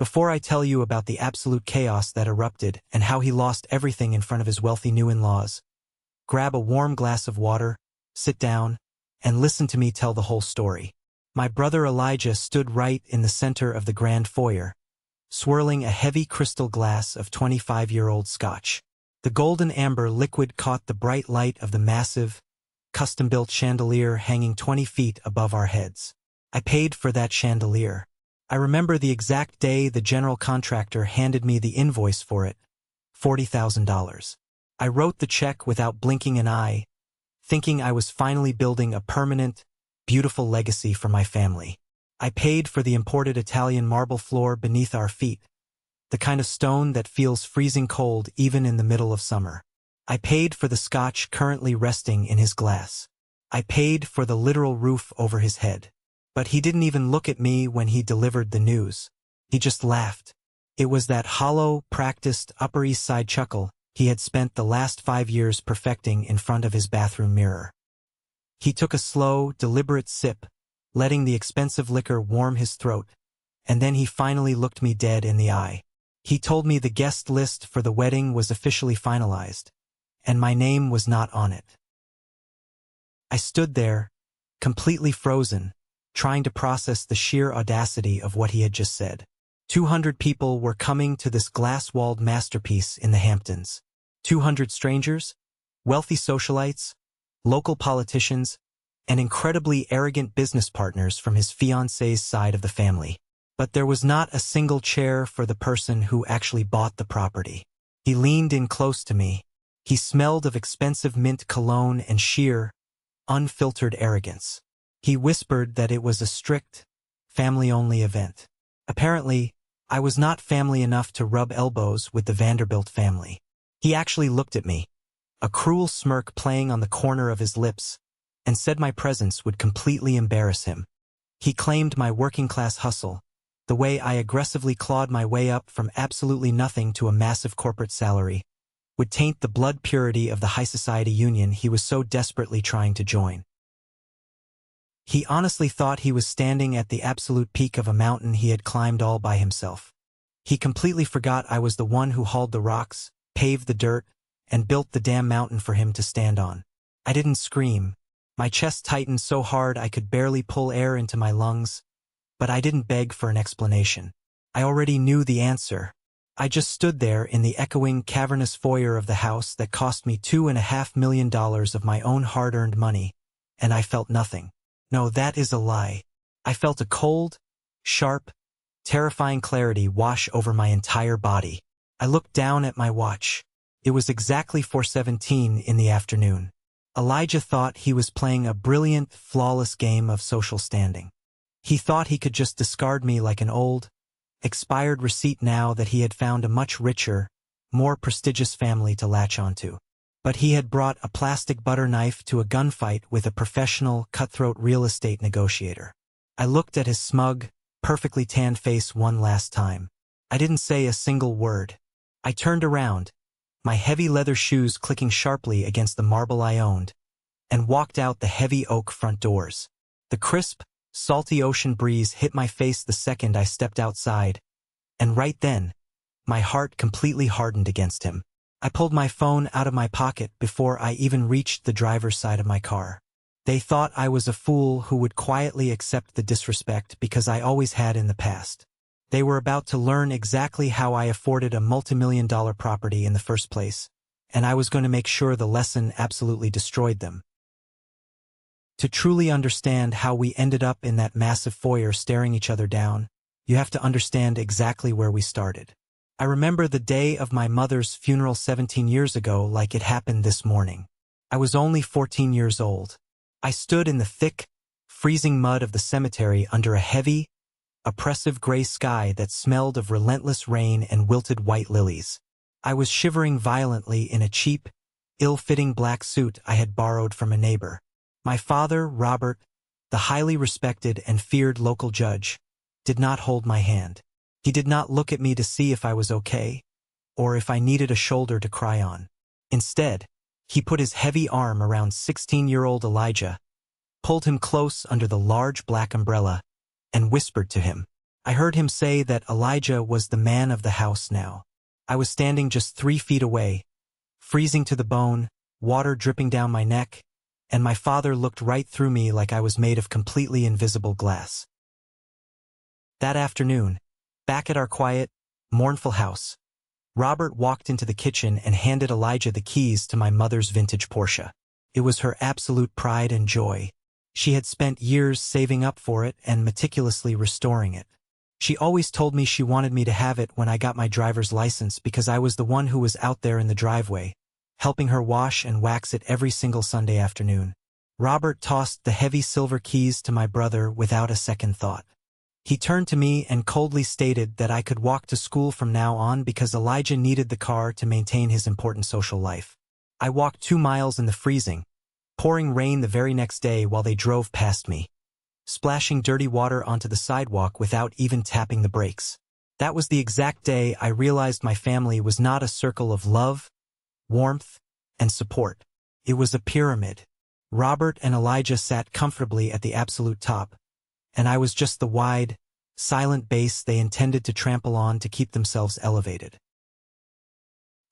Before I tell you about the absolute chaos that erupted and how he lost everything in front of his wealthy new in-laws, grab a warm glass of water, sit down, and listen to me tell the whole story. My brother Elijah stood right in the center of the grand foyer, swirling a heavy crystal glass of 25-year-old scotch. The golden amber liquid caught the bright light of the massive, custom-built chandelier hanging 20 feet above our heads. I paid for that chandelier. I remember the exact day the general contractor handed me the invoice for it, $40,000. I wrote the check without blinking an eye, thinking I was finally building a permanent, beautiful legacy for my family. I paid for the imported Italian marble floor beneath our feet, the kind of stone that feels freezing cold even in the middle of summer. I paid for the scotch currently resting in his glass. I paid for the literal roof over his head. But he didn't even look at me when he delivered the news. He just laughed. It was that hollow, practiced Upper East Side chuckle he had spent the last 5 years perfecting in front of his bathroom mirror. He took a slow, deliberate sip, letting the expensive liquor warm his throat, and then he finally looked me dead in the eye. He told me the guest list for the wedding was officially finalized, and my name was not on it. I stood there, completely frozen, trying to process the sheer audacity of what he had just said. 200 people were coming to this glass-walled masterpiece in the Hamptons. 200 strangers, wealthy socialites, local politicians, and incredibly arrogant business partners from his fiancée's side of the family. But there was not a single chair for the person who actually bought the property. He leaned in close to me. He smelled of expensive mint cologne and sheer, unfiltered arrogance. He whispered that it was a strict, family-only event. Apparently, I was not family enough to rub elbows with the Vanderbilt family. He actually looked at me, a cruel smirk playing on the corner of his lips, and said my presence would completely embarrass him. He claimed my working-class hustle, the way I aggressively clawed my way up from absolutely nothing to a massive corporate salary, would taint the blood purity of the high society union he was so desperately trying to join. He honestly thought he was standing at the absolute peak of a mountain he had climbed all by himself. He completely forgot I was the one who hauled the rocks, paved the dirt, and built the damn mountain for him to stand on. I didn't scream. My chest tightened so hard I could barely pull air into my lungs, but I didn't beg for an explanation. I already knew the answer. I just stood there in the echoing, cavernous foyer of the house that cost me $2.5 million of my own hard-earned money, and I felt nothing. No, that is a lie. I felt a cold, sharp, terrifying clarity wash over my entire body. I looked down at my watch. It was exactly 4:17 in the afternoon. Elijah thought he was playing a brilliant, flawless game of social standing. He thought he could just discard me like an old, expired receipt now that he had found a much richer, more prestigious family to latch onto. But he had brought a plastic butter knife to a gunfight with a professional, cutthroat real estate negotiator. I looked at his smug, perfectly tanned face one last time. I didn't say a single word. I turned around, my heavy leather shoes clicking sharply against the marble I owned, and walked out the heavy oak front doors. The crisp, salty ocean breeze hit my face the second I stepped outside, and right then, my heart completely hardened against him. I pulled my phone out of my pocket before I even reached the driver's side of my car. They thought I was a fool who would quietly accept the disrespect because I always had in the past. They were about to learn exactly how I afforded a multi-million-dollar property in the first place, and I was going to make sure the lesson absolutely destroyed them. To truly understand how we ended up in that massive foyer staring each other down, you have to understand exactly where we started. I remember the day of my mother's funeral 17 years ago like it happened this morning. I was only 14 years old. I stood in the thick, freezing mud of the cemetery under a heavy, oppressive gray sky that smelled of relentless rain and wilted white lilies. I was shivering violently in a cheap, ill-fitting black suit I had borrowed from a neighbor. My father, Robert, the highly respected and feared local judge, did not hold my hand. He did not look at me to see if I was okay, or if I needed a shoulder to cry on. Instead, he put his heavy arm around 16-year-old Elijah, pulled him close under the large black umbrella, and whispered to him, I heard him say that Elijah was the man of the house now. I was standing just 3 feet away, freezing to the bone, water dripping down my neck, and my father looked right through me like I was made of completely invisible glass. That afternoon, back at our quiet, mournful house, Robert walked into the kitchen and handed Elijah the keys to my mother's vintage Porsche. It was her absolute pride and joy. She had spent years saving up for it and meticulously restoring it. She always told me she wanted me to have it when I got my driver's license because I was the one who was out there in the driveway, helping her wash and wax it every single Sunday afternoon. Robert tossed the heavy silver keys to my brother without a second thought. He turned to me and coldly stated that I could walk to school from now on because Elijah needed the car to maintain his important social life. I walked 2 miles in the freezing, pouring rain the very next day while they drove past me, splashing dirty water onto the sidewalk without even tapping the brakes. That was the exact day I realized my family was not a circle of love, warmth, and support. It was a pyramid. Robert and Elijah sat comfortably at the absolute top, and I was just the wide, silent base they intended to trample on to keep themselves elevated.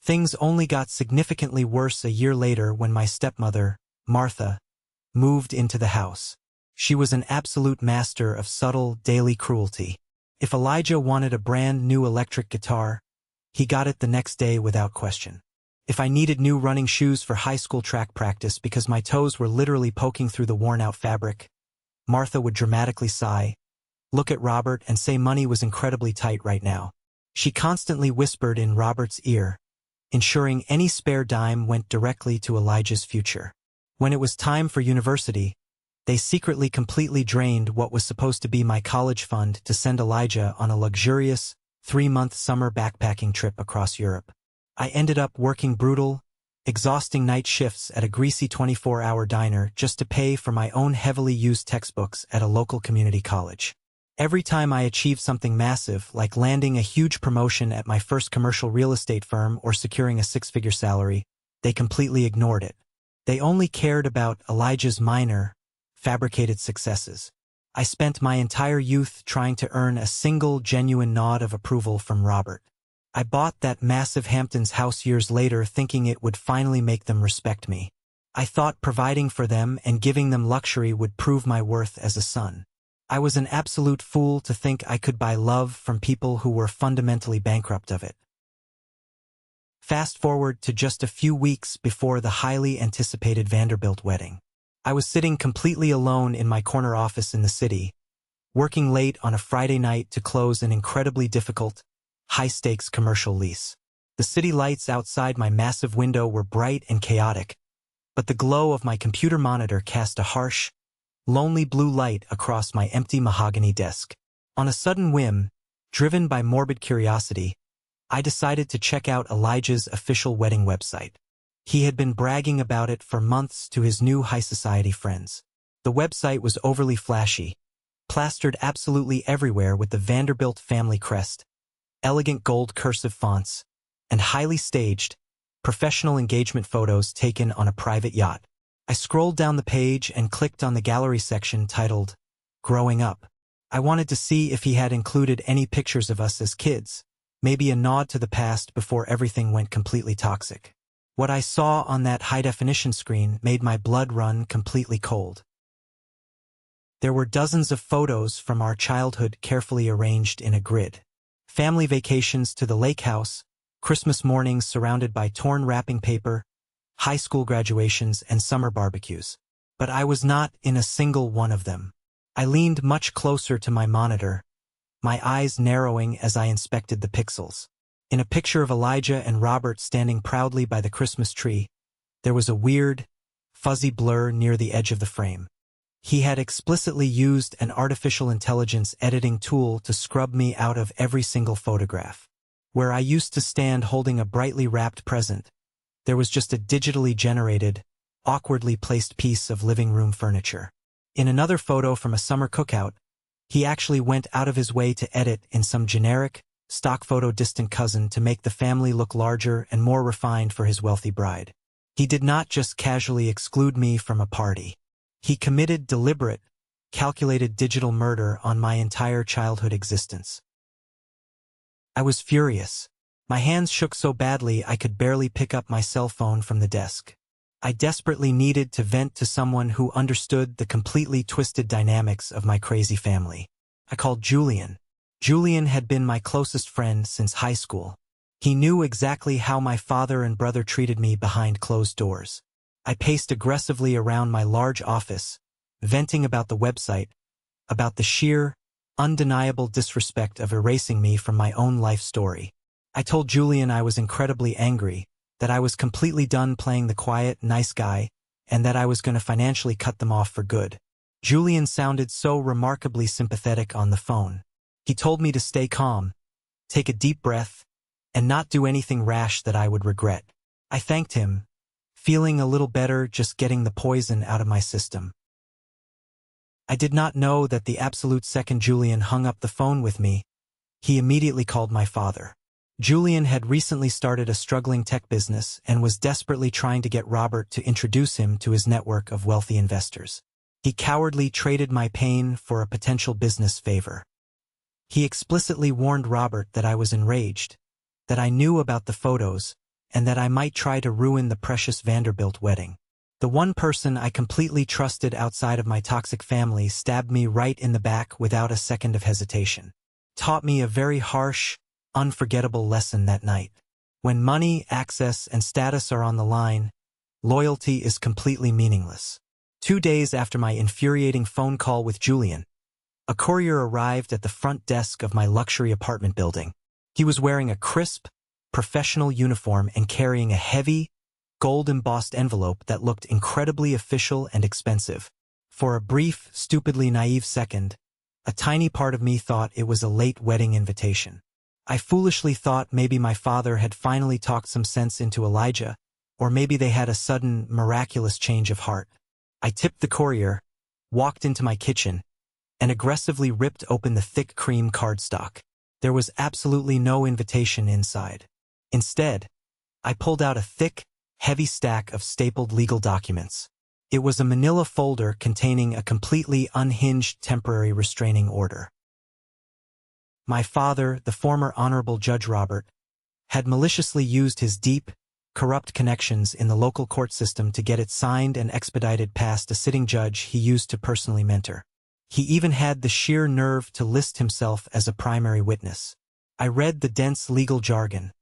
Things only got significantly worse a year later when my stepmother, Martha, moved into the house. She was an absolute master of subtle, daily cruelty. If Elijah wanted a brand new electric guitar, he got it the next day without question. If I needed new running shoes for high school track practice because my toes were literally poking through the worn-out fabric, Martha would dramatically sigh, look at Robert and say money was incredibly tight right now. She constantly whispered in Robert's ear, ensuring any spare dime went directly to Elijah's future. When it was time for university, they secretly completely drained what was supposed to be my college fund to send Elijah on a luxurious, 3-month summer backpacking trip across Europe. I ended up working brutal, exhausting night shifts at a greasy 24-hour diner just to pay for my own heavily used textbooks at a local community college. Every time I achieved something massive, like landing a huge promotion at my first commercial real estate firm or securing a 6-figure salary, they completely ignored it. They only cared about Elijah's minor, fabricated successes. I spent my entire youth trying to earn a single genuine nod of approval from Robert. I bought that massive Hamptons house years later thinking it would finally make them respect me. I thought providing for them and giving them luxury would prove my worth as a son. I was an absolute fool to think I could buy love from people who were fundamentally bankrupt of it. Fast forward to just a few weeks before the highly anticipated Vanderbilt wedding. I was sitting completely alone in my corner office in the city, working late on a Friday night to close an incredibly difficult, high-stakes commercial lease. The city lights outside my massive window were bright and chaotic, but the glow of my computer monitor cast a harsh, lonely blue light across my empty mahogany desk. On a sudden whim, driven by morbid curiosity, I decided to check out Elijah's official wedding website. He had been bragging about it for months to his new high society friends. The website was overly flashy, plastered absolutely everywhere with the Vanderbilt family crest, elegant gold cursive fonts, and highly staged, professional engagement photos taken on a private yacht. I scrolled down the page and clicked on the gallery section titled, Growing Up. I wanted to see if he had included any pictures of us as kids, maybe a nod to the past before everything went completely toxic. What I saw on that high-definition screen made my blood run completely cold. There were dozens of photos from our childhood carefully arranged in a grid. Family vacations to the lake house, Christmas mornings surrounded by torn wrapping paper, high school graduations, and summer barbecues. But I was not in a single one of them. I leaned much closer to my monitor, my eyes narrowing as I inspected the pixels. In a picture of Elijah and Robert standing proudly by the Christmas tree, there was a weird, fuzzy blur near the edge of the frame. He had explicitly used an artificial intelligence editing tool to scrub me out of every single photograph. Where I used to stand holding a brightly wrapped present, there was just a digitally generated, awkwardly placed piece of living room furniture. In another photo from a summer cookout, he actually went out of his way to edit in some generic, stock photo distant cousin to make the family look larger and more refined for his wealthy bride. He did not just casually exclude me from a party. He committed deliberate, calculated digital murder on my entire childhood existence. I was furious. My hands shook so badly I could barely pick up my cell phone from the desk. I desperately needed to vent to someone who understood the completely twisted dynamics of my crazy family. I called Julian. Julian had been my closest friend since high school. He knew exactly how my father and brother treated me behind closed doors. I paced aggressively around my large office, venting about the website, about the sheer, undeniable disrespect of erasing me from my own life story. I told Julian I was incredibly angry, that I was completely done playing the quiet, nice guy, and that I was going to financially cut them off for good. Julian sounded so remarkably sympathetic on the phone. He told me to stay calm, take a deep breath, and not do anything rash that I would regret. I thanked him, feeling a little better just getting the poison out of my system. I did not know that the absolute second Julian hung up the phone with me, he immediately called my father. Julian had recently started a struggling tech business and was desperately trying to get Robert to introduce him to his network of wealthy investors. He cowardly traded my pain for a potential business favor. He explicitly warned Robert that I was enraged, that I knew about the photos, and that I might try to ruin the precious Vanderbilt wedding. The one person I completely trusted outside of my toxic family stabbed me right in the back without a second of hesitation. Taught me a very harsh, unforgettable lesson that night. When money, access, and status are on the line, loyalty is completely meaningless. 2 days after my infuriating phone call with Julian, a courier arrived at the front desk of my luxury apartment building. He was wearing a crisp, professional uniform and carrying a heavy, gold-embossed envelope that looked incredibly official and expensive. For a brief, stupidly naive second, a tiny part of me thought it was a late wedding invitation. I foolishly thought maybe my father had finally talked some sense into Elijah, or maybe they had a sudden, miraculous change of heart. I tipped the courier, walked into my kitchen, and aggressively ripped open the thick cream cardstock. There was absolutely no invitation inside. Instead, I pulled out a thick, heavy stack of stapled legal documents. It was a manila folder containing a completely unhinged temporary restraining order. My father, the former Honorable Judge Robert, had maliciously used his deep, corrupt connections in the local court system to get it signed and expedited past a sitting judge he used to personally mentor. He even had the sheer nerve to list himself as a primary witness. I read the dense legal jargon,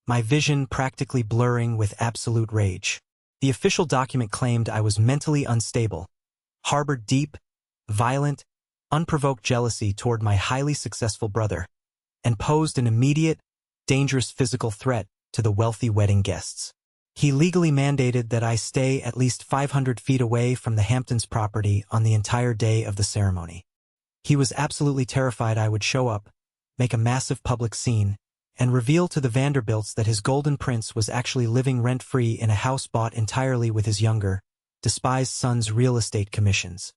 my vision practically blurring with absolute rage. The official document claimed I was mentally unstable, harbored deep, violent, unprovoked jealousy toward my highly successful brother, and posed an immediate, dangerous physical threat to the wealthy wedding guests. He legally mandated that I stay at least 500 feet away from the Hamptons property on the entire day of the ceremony. He was absolutely terrified I would show up, make a massive public scene, and reveal to the Vanderbilts that his golden prince was actually living rent-free in a house bought entirely with his younger, despised son's real estate commissions.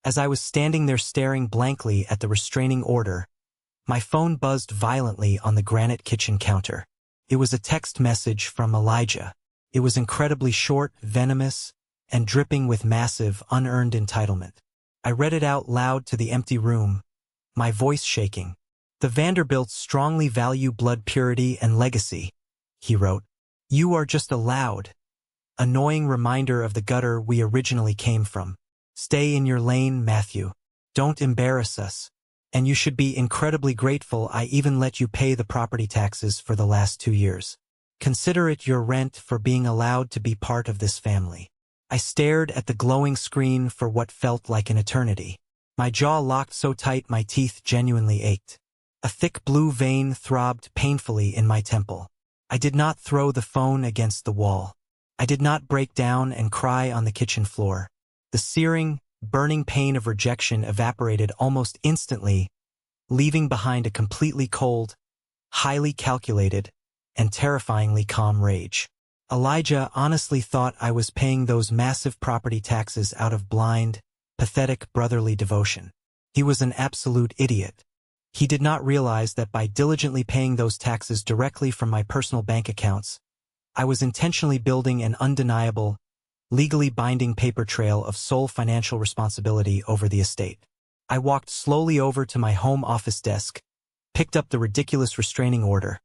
As I was standing there staring blankly at the restraining order, my phone buzzed violently on the granite kitchen counter. It was a text message from Elijah. It was incredibly short, venomous, and dripping with massive, unearned entitlement. I read it out loud to the empty room, my voice shaking. "The Vanderbilts strongly value blood purity and legacy," he wrote. "You are just a loud, annoying reminder of the gutter we originally came from. Stay in your lane, Matthew. Don't embarrass us. And you should be incredibly grateful I even let you pay the property taxes for the last 2 years. Consider it your rent for being allowed to be part of this family." I stared at the glowing screen for what felt like an eternity. My jaw locked so tight my teeth genuinely ached. A thick blue vein throbbed painfully in my temple. I did not throw the phone against the wall. I did not break down and cry on the kitchen floor. The searing, burning pain of rejection evaporated almost instantly, leaving behind a completely cold, highly calculated, and terrifyingly calm rage. Elijah honestly thought I was paying those massive property taxes out of blind, pathetic brotherly devotion. He was an absolute idiot. He did not realize that by diligently paying those taxes directly from my personal bank accounts, I was intentionally building an undeniable, legally binding paper trail of sole financial responsibility over the estate. I walked slowly over to my home office desk, picked up the ridiculous restraining order,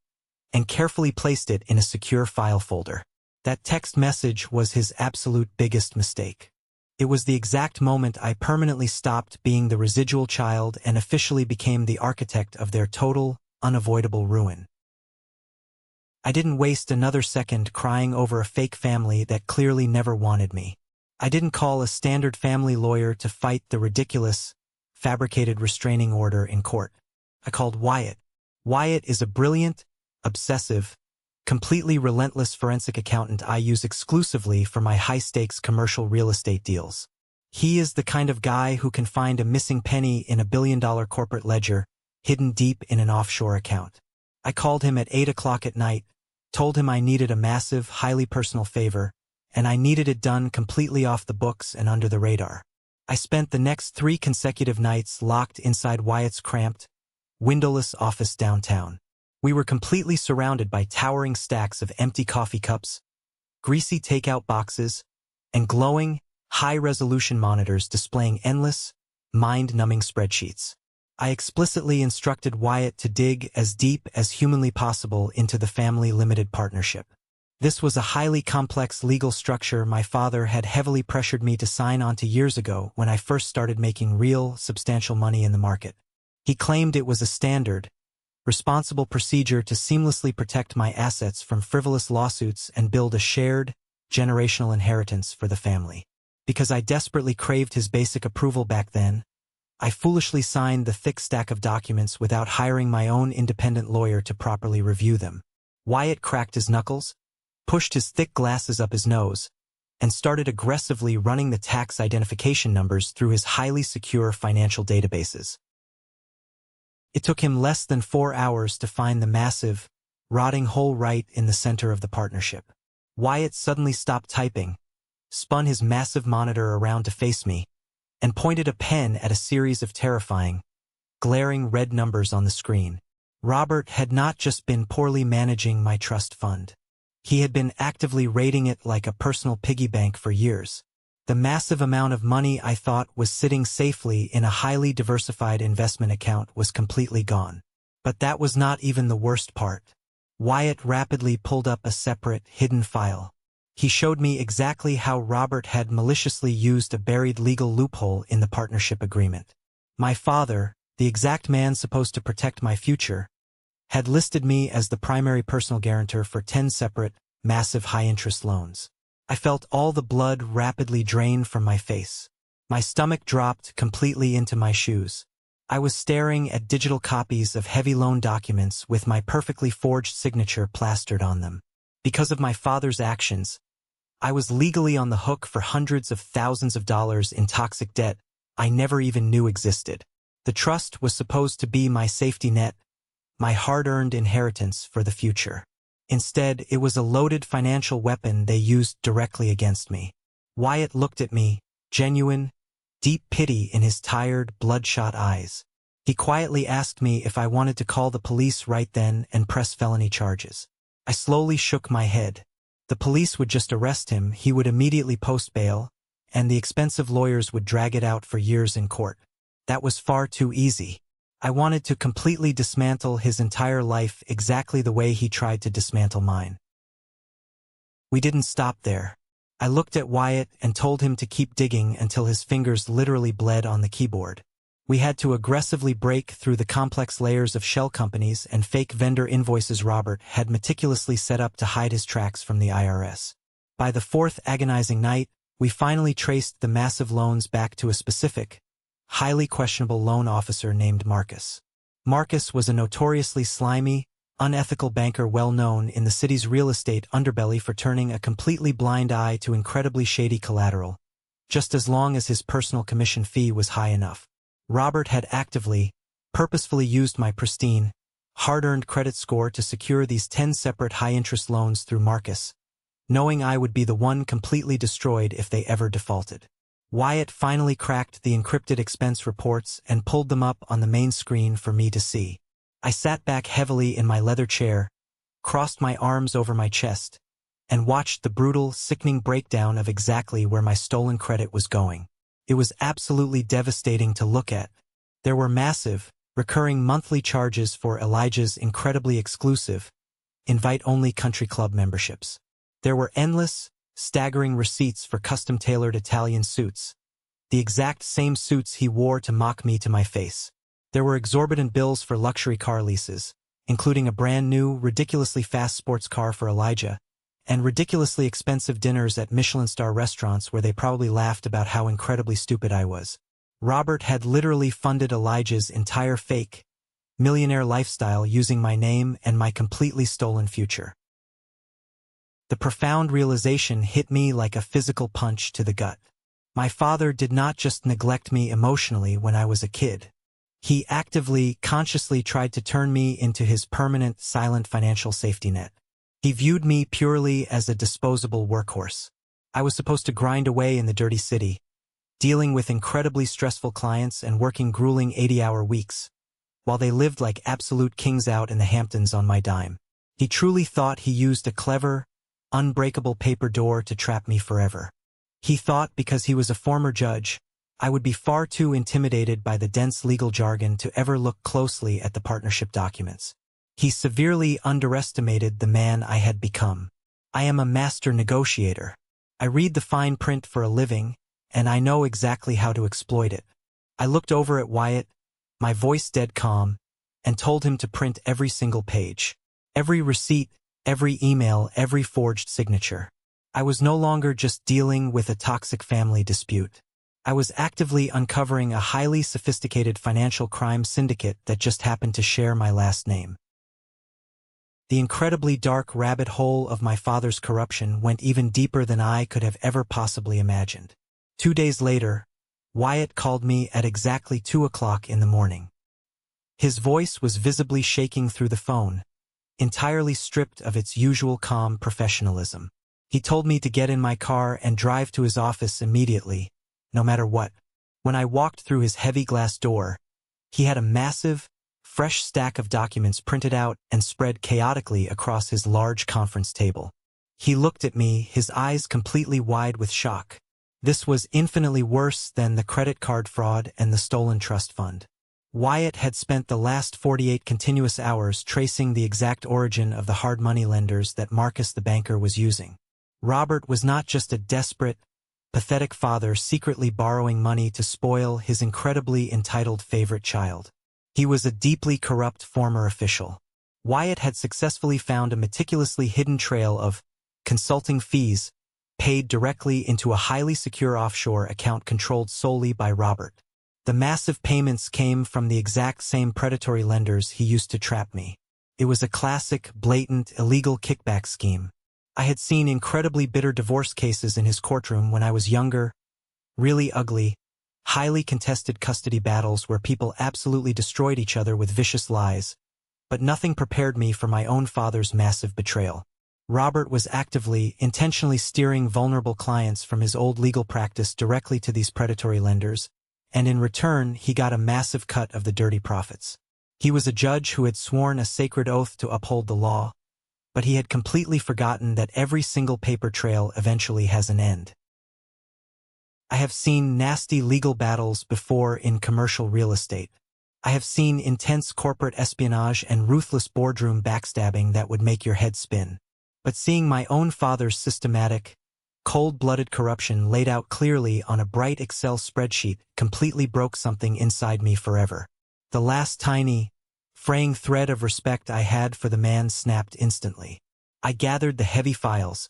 and carefully placed it in a secure file folder. That text message was his absolute biggest mistake. It was the exact moment I permanently stopped being the residual child and officially became the architect of their total, unavoidable ruin. I didn't waste another second crying over a fake family that clearly never wanted me. I didn't call a standard family lawyer to fight the ridiculous, fabricated restraining order in court. I called Wyatt. Wyatt is a brilliant, obsessive, completely relentless forensic accountant I use exclusively for my high-stakes commercial real estate deals. He is the kind of guy who can find a missing penny in a billion-dollar corporate ledger, hidden deep in an offshore account. I called him at 8 o'clock at night, told him I needed a massive, highly personal favor, and I needed it done completely off the books and under the radar. I spent the next 3 consecutive nights locked inside Wyatt's cramped, windowless office downtown. We were completely surrounded by towering stacks of empty coffee cups, greasy takeout boxes, and glowing, high-resolution monitors displaying endless, mind-numbing spreadsheets. I explicitly instructed Wyatt to dig as deep as humanly possible into the family limited partnership. This was a highly complex legal structure my father had heavily pressured me to sign onto years ago when I first started making real, substantial money in the market. He claimed it was a standard, responsible procedure to seamlessly protect my assets from frivolous lawsuits and build a shared, generational inheritance for the family. Because I desperately craved his basic approval back then, I foolishly signed the thick stack of documents without hiring my own independent lawyer to properly review them. Wyatt cracked his knuckles, pushed his thick glasses up his nose, and started aggressively running the tax identification numbers through his highly secure financial databases. It took him less than 4 hours to find the massive, rotting hole right in the center of the partnership. Wyatt suddenly stopped typing, spun his massive monitor around to face me, and pointed a pen at a series of terrifying, glaring red numbers on the screen. Robert had not just been poorly managing my trust fund. He had been actively raiding it like a personal piggy bank for years. The massive amount of money I thought was sitting safely in a highly diversified investment account was completely gone. But that was not even the worst part. Wyatt rapidly pulled up a separate, hidden file. He showed me exactly how Robert had maliciously used a buried legal loophole in the partnership agreement. My father, the exact man supposed to protect my future, had listed me as the primary personal guarantor for 10 separate, massive high-interest loans. I felt all the blood rapidly drain from my face. My stomach dropped completely into my shoes. I was staring at digital copies of heavy loan documents with my perfectly forged signature plastered on them. Because of my father's actions, I was legally on the hook for hundreds of thousands of dollars in toxic debt I never even knew existed. The trust was supposed to be my safety net, my hard-earned inheritance for the future. Instead, it was a loaded financial weapon they used directly against me. Wyatt looked at me, genuine, deep pity in his tired, bloodshot eyes. He quietly asked me if I wanted to call the police right then and press felony charges. I slowly shook my head. The police would just arrest him, he would immediately post bail, and the expensive lawyers would drag it out for years in court. That was far too easy. I wanted to completely dismantle his entire life exactly the way he tried to dismantle mine. We didn't stop there. I looked at Wyatt and told him to keep digging until his fingers literally bled on the keyboard. We had to aggressively break through the complex layers of shell companies and fake vendor invoices Robert had meticulously set up to hide his tracks from the IRS. By the 4th agonizing night, we finally traced the massive loans back to a specific, highly questionable loan officer named Marcus. Marcus was a notoriously slimy, unethical banker well known in the city's real estate underbelly for turning a completely blind eye to incredibly shady collateral, just as long as his personal commission fee was high enough. Robert had actively, purposefully used my pristine, hard-earned credit score to secure these 10 separate high-interest loans through Marcus, knowing I would be the one completely destroyed if they ever defaulted. Wyatt finally cracked the encrypted expense reports and pulled them up on the main screen for me to see. I sat back heavily in my leather chair, crossed my arms over my chest, and watched the brutal, sickening breakdown of exactly where my stolen credit was going. It was absolutely devastating to look at. There were massive, recurring monthly charges for Elijah's incredibly exclusive, invite-only country club memberships. There were endless, staggering receipts for custom-tailored Italian suits, the exact same suits he wore to mock me to my face. There were exorbitant bills for luxury car leases, including a brand-new, ridiculously fast sports car for Elijah, and ridiculously expensive dinners at Michelin-star restaurants where they probably laughed about how incredibly stupid I was. Robert had literally funded Elijah's entire fake, millionaire lifestyle using my name and my completely stolen future. The profound realization hit me like a physical punch to the gut. My father did not just neglect me emotionally when I was a kid. He actively, consciously tried to turn me into his permanent, silent financial safety net. He viewed me purely as a disposable workhorse. I was supposed to grind away in the dirty city, dealing with incredibly stressful clients and working grueling 80-hour weeks, while they lived like absolute kings out in the Hamptons on my dime. He truly thought he used a clever, unbreakable paper door to trap me forever. He thought because he was a former judge, I would be far too intimidated by the dense legal jargon to ever look closely at the partnership documents. He severely underestimated the man I had become. I am a master negotiator. I read the fine print for a living, and I know exactly how to exploit it. I looked over at Wyatt, my voice dead calm, and told him to print every single page. Every receipt, every email, every forged signature. I was no longer just dealing with a toxic family dispute. I was actively uncovering a highly sophisticated financial crime syndicate that just happened to share my last name. The incredibly dark rabbit hole of my father's corruption went even deeper than I could have ever possibly imagined. 2 days later, Wyatt called me at exactly 2 o'clock in the morning. His voice was visibly shaking through the phone, entirely stripped of its usual calm professionalism. He told me to get in my car and drive to his office immediately, no matter what. When I walked through his heavy glass door, he had a massive, fresh stack of documents printed out and spread chaotically across his large conference table. He looked at me, his eyes completely wide with shock. This was infinitely worse than the credit card fraud and the stolen trust fund. Wyatt had spent the last 48 continuous hours tracing the exact origin of the hard money lenders that Marcus the banker was using. Robert was not just a desperate, pathetic father secretly borrowing money to spoil his incredibly entitled favorite child. He was a deeply corrupt former official. Wyatt had successfully found a meticulously hidden trail of consulting fees paid directly into a highly secure offshore account controlled solely by Robert. The massive payments came from the exact same predatory lenders he used to trap me. It was a classic, blatant, illegal kickback scheme. I had seen incredibly bitter divorce cases in his courtroom when I was younger, really ugly, highly contested custody battles where people absolutely destroyed each other with vicious lies, but nothing prepared me for my own father's massive betrayal. Robert was actively, intentionally steering vulnerable clients from his old legal practice directly to these predatory lenders, and in return he got a massive cut of the dirty profits. He was a judge who had sworn a sacred oath to uphold the law, but he had completely forgotten that every single paper trail eventually has an end. I have seen nasty legal battles before in commercial real estate. I have seen intense corporate espionage and ruthless boardroom backstabbing that would make your head spin. But seeing my own father's systematic, cold-blooded corruption laid out clearly on a bright Excel spreadsheet completely broke something inside me forever. The last tiny, fraying thread of respect I had for the man snapped instantly. I gathered the heavy files,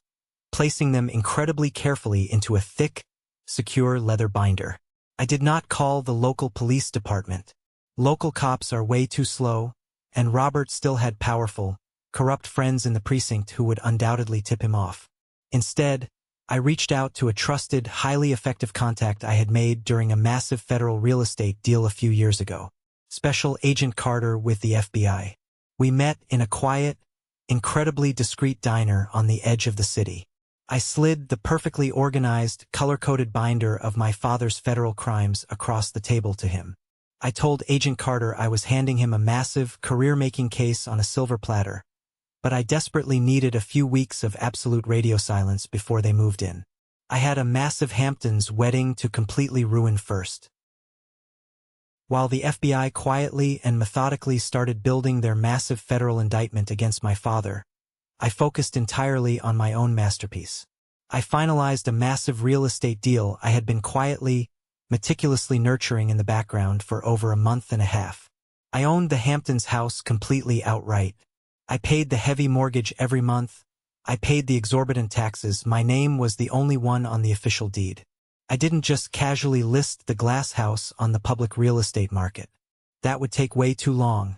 placing them incredibly carefully into a thick, secure leather binder. I did not call the local police department. Local cops are way too slow, and Robert still had powerful, corrupt friends in the precinct who would undoubtedly tip him off. Instead, I reached out to a trusted, highly effective contact I had made during a massive federal real estate deal a few years ago. Special Agent Carter with the FBI. We met in a quiet, incredibly discreet diner on the edge of the city. I slid the perfectly organized, color-coded binder of my father's federal crimes across the table to him. I told Agent Carter I was handing him a massive, career-making case on a silver platter, but I desperately needed a few weeks of absolute radio silence before they moved in. I had a massive Hamptons wedding to completely ruin first. While the FBI quietly and methodically started building their massive federal indictment against my father, I focused entirely on my own masterpiece. I finalized a massive real estate deal I had been quietly, meticulously nurturing in the background for over a month and a half. I owned the Hamptons house completely outright. I paid the heavy mortgage every month. I paid the exorbitant taxes. My name was the only one on the official deed. I didn't just casually list the glass house on the public real estate market. That would take way too long,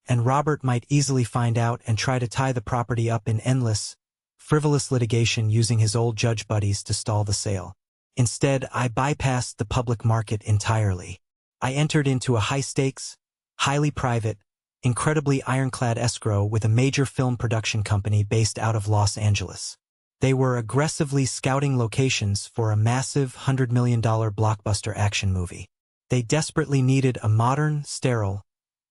and Robert might easily find out and try to tie the property up in endless, frivolous litigation using his old judge buddies to stall the sale. Instead, I bypassed the public market entirely. I entered into a high-stakes, highly private, incredibly ironclad escrow with a major film production company based out of Los Angeles. They were aggressively scouting locations for a massive $100 million blockbuster action movie. They desperately needed a modern, sterile,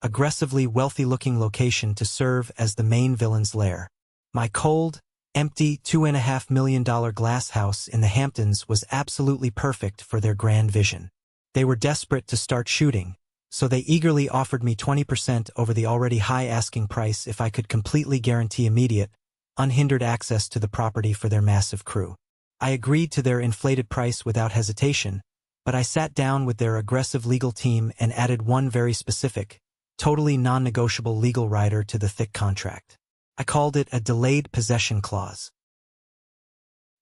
aggressively wealthy-looking location to serve as the main villain's lair. My cold, empty $2.5 million glass house in the Hamptons was absolutely perfect for their grand vision. They were desperate to start shooting, so they eagerly offered me 20% over the already high asking price if I could completely guarantee immediate, unhindered access to the property for their massive crew. I agreed to their inflated price without hesitation, but I sat down with their aggressive legal team and added one very specific, totally non-negotiable legal rider to the thick contract. I called it a delayed possession clause.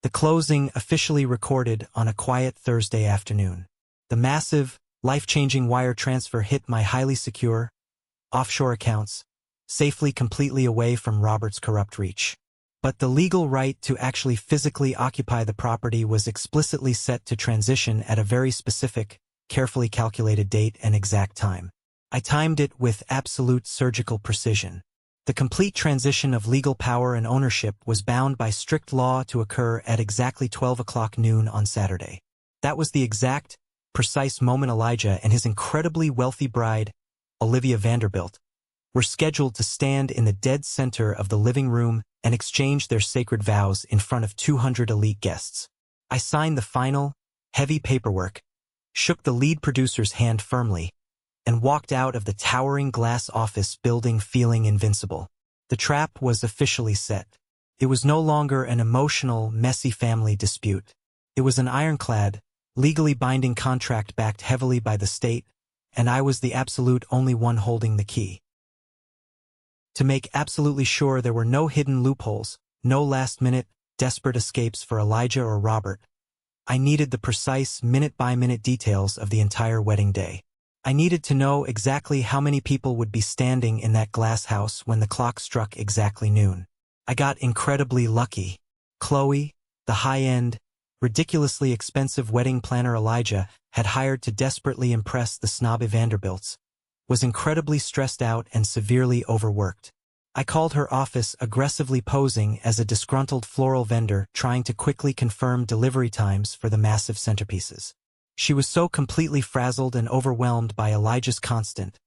The closing officially recorded on a quiet Thursday afternoon. The massive, life-changing wire transfer hit my highly secure, offshore accounts, safely completely away from Robert's corrupt reach. But the legal right to actually physically occupy the property was explicitly set to transition at a very specific, carefully calculated date and exact time. I timed it with absolute surgical precision. The complete transition of legal power and ownership was bound by strict law to occur at exactly 12 o'clock noon on Saturday. That was the exact, precise moment Elijah and his incredibly wealthy bride, Olivia Vanderbilt, were scheduled to stand in the dead center of the living room and exchange their sacred vows in front of 200 elite guests. I signed the final, heavy paperwork, shook the lead producer's hand firmly, and walked out of the towering glass office building feeling invincible. The trap was officially set. It was no longer an emotional, messy family dispute. It was an ironclad, legally binding contract backed heavily by the state, and I was the absolute only one holding the key. To make absolutely sure there were no hidden loopholes, no last-minute, desperate escapes for Elijah or Robert, I needed the precise minute-by-minute details of the entire wedding day. I needed to know exactly how many people would be standing in that glass house when the clock struck exactly noon. I got incredibly lucky. Chloe, the high-end, ridiculously expensive wedding planner Elijah had hired to desperately impress the snobby Vanderbilts, was incredibly stressed out and severely overworked. I called her office aggressively posing as a disgruntled floral vendor trying to quickly confirm delivery times for the massive centerpieces. She was so completely frazzled and overwhelmed by Elijah's constant,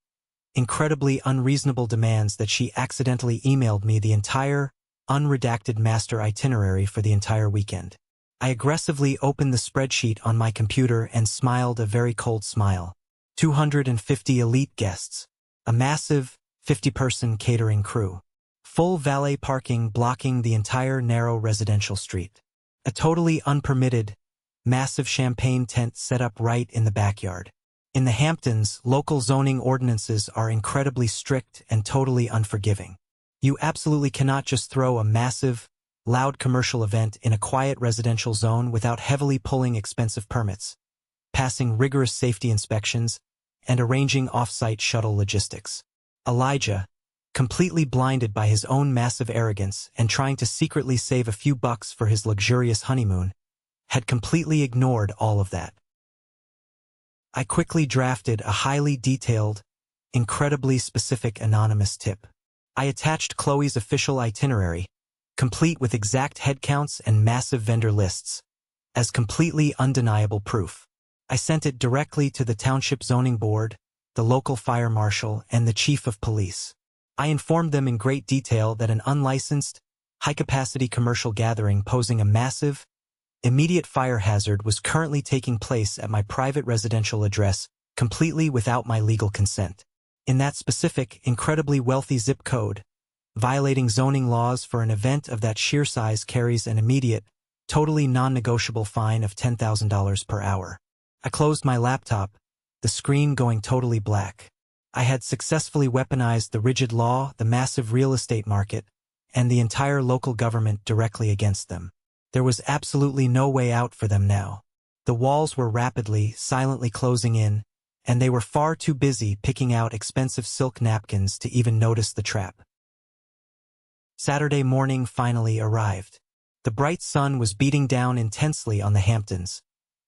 incredibly unreasonable demands that she accidentally emailed me the entire, unredacted master itinerary for the entire weekend. I aggressively opened the spreadsheet on my computer and smiled a very cold smile. 250 elite guests, a massive, 50-person catering crew, full valet parking blocking the entire narrow residential street, a totally unpermitted, massive champagne tent set up right in the backyard. In the Hamptons, local zoning ordinances are incredibly strict and totally unforgiving. You absolutely cannot just throw a massive, loud commercial event in a quiet residential zone without heavily pulling expensive permits, passing rigorous safety inspections, and arranging off-site shuttle logistics. Elijah, completely blinded by his own massive arrogance and trying to secretly save a few bucks for his luxurious honeymoon, had completely ignored all of that. I quickly drafted a highly detailed, incredibly specific anonymous tip. I attached Chloe's official itinerary, complete with exact headcounts and massive vendor lists, as completely undeniable proof. I sent it directly to the Township Zoning Board, the local fire marshal, and the chief of police. I informed them in great detail that an unlicensed, high-capacity commercial gathering posing a massive, immediate fire hazard was currently taking place at my private residential address, completely without my legal consent. In that specific, incredibly wealthy zip code, violating zoning laws for an event of that sheer size carries an immediate, totally non-negotiable fine of $10,000 per hour. I closed my laptop, the screen going totally black. I had successfully weaponized the rigid law, the massive real estate market, and the entire local government directly against them. There was absolutely no way out for them now. The walls were rapidly, silently closing in, and they were far too busy picking out expensive silk napkins to even notice the trap. Saturday morning finally arrived. The bright sun was beating down intensely on the Hamptons,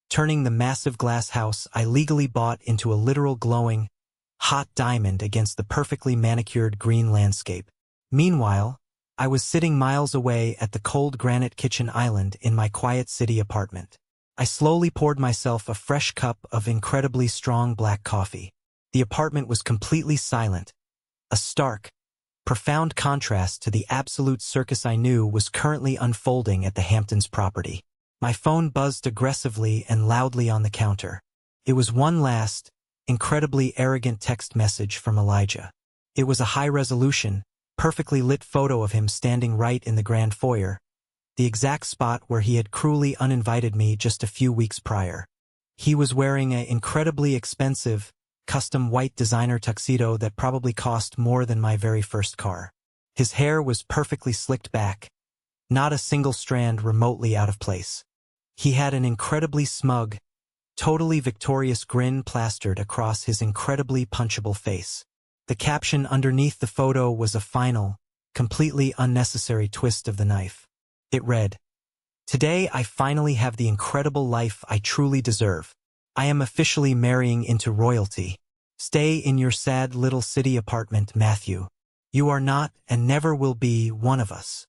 turning the massive glass house I legally bought into a literal glowing, hot diamond against the perfectly manicured green landscape. Meanwhile, I was sitting miles away at the cold granite kitchen island in my quiet city apartment. I slowly poured myself a fresh cup of incredibly strong black coffee. The apartment was completely silent, a stark, profound contrast to the absolute circus I knew was currently unfolding at the Hamptons property. My phone buzzed aggressively and loudly on the counter. It was one last, incredibly arrogant text message from Elijah. It was a high-resolution, perfectly lit photo of him standing right in the grand foyer, the exact spot where he had cruelly uninvited me just a few weeks prior. He was wearing an incredibly expensive, custom white designer tuxedo that probably cost more than my very first car. His hair was perfectly slicked back, not a single strand remotely out of place. He had an incredibly smug, totally victorious grin plastered across his incredibly punchable face. The caption underneath the photo was a final, completely unnecessary twist of the knife. It read, "Today I finally have the incredible life I truly deserve. I am officially marrying into royalty. Stay in your sad little city apartment, Matthew. You are not and never will be one of us."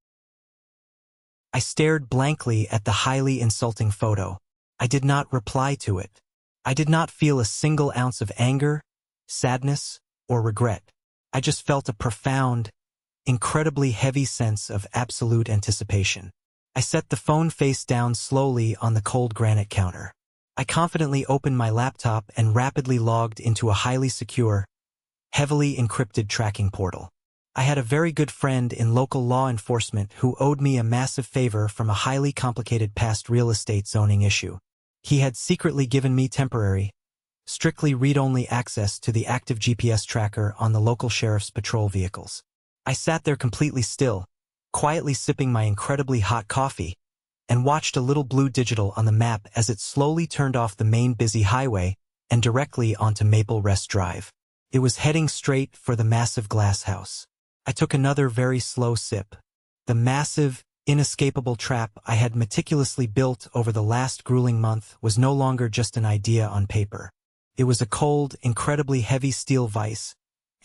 I stared blankly at the highly insulting photo. I did not reply to it. I did not feel a single ounce of anger, sadness, or regret. I just felt a profound, incredibly heavy sense of absolute anticipation. I set the phone face down slowly on the cold granite counter. I confidently opened my laptop and rapidly logged into a highly secure, heavily encrypted tracking portal. I had a very good friend in local law enforcement who owed me a massive favor from a highly complicated past real estate zoning issue. He had secretly given me temporary, strictly read-only access to the active GPS tracker on the local sheriff's patrol vehicles. I sat there completely still, quietly sipping my incredibly hot coffee, and watched a little blue digital on the map as it slowly turned off the main busy highway and directly onto Maple Rest Drive. It was heading straight for the massive glass house. I took another very slow sip. The massive, inescapable trap I had meticulously built over the last grueling month was no longer just an idea on paper. It was a cold, incredibly heavy steel vice,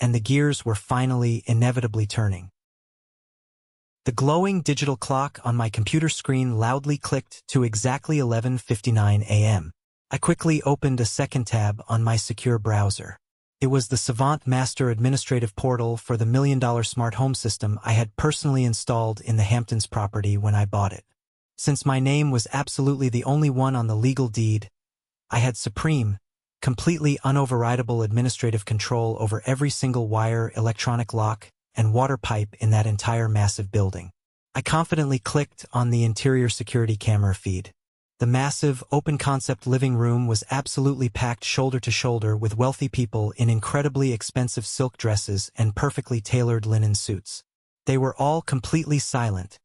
and the gears were finally, inevitably turning. The glowing digital clock on my computer screen loudly clicked to exactly 11:59 a.m. I quickly opened a second tab on my secure browser. It was the Savant Master Administrative Portal for the $1 million smart home system I had personally installed in the Hamptons property when I bought it. Since my name was absolutely the only one on the legal deed, I had supreme, completely unoverridable administrative control over every single wire, electronic lock, and water pipe in that entire massive building. I confidently clicked on the interior security camera feed. The massive, open-concept living room was absolutely packed shoulder to shoulder with wealthy people in incredibly expensive silk dresses and perfectly tailored linen suits. They were all completely silent,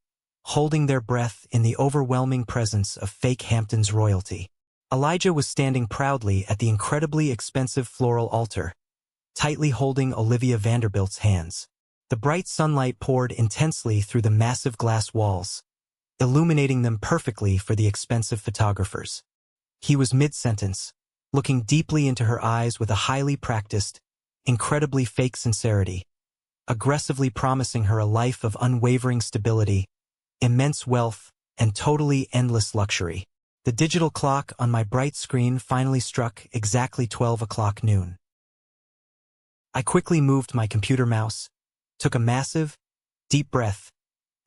holding their breath in the overwhelming presence of fake Hamptons royalty. Elijah was standing proudly at the incredibly expensive floral altar, tightly holding Olivia Vanderbilt's hands. The bright sunlight poured intensely through the massive glass walls, illuminating them perfectly for the expensive photographers. He was mid-sentence, looking deeply into her eyes with a highly practiced, incredibly fake sincerity, aggressively promising her a life of unwavering stability, immense wealth, and totally endless luxury. The digital clock on my bright screen finally struck exactly 12 o'clock noon. I quickly moved my computer mouse, took a massive, deep breath,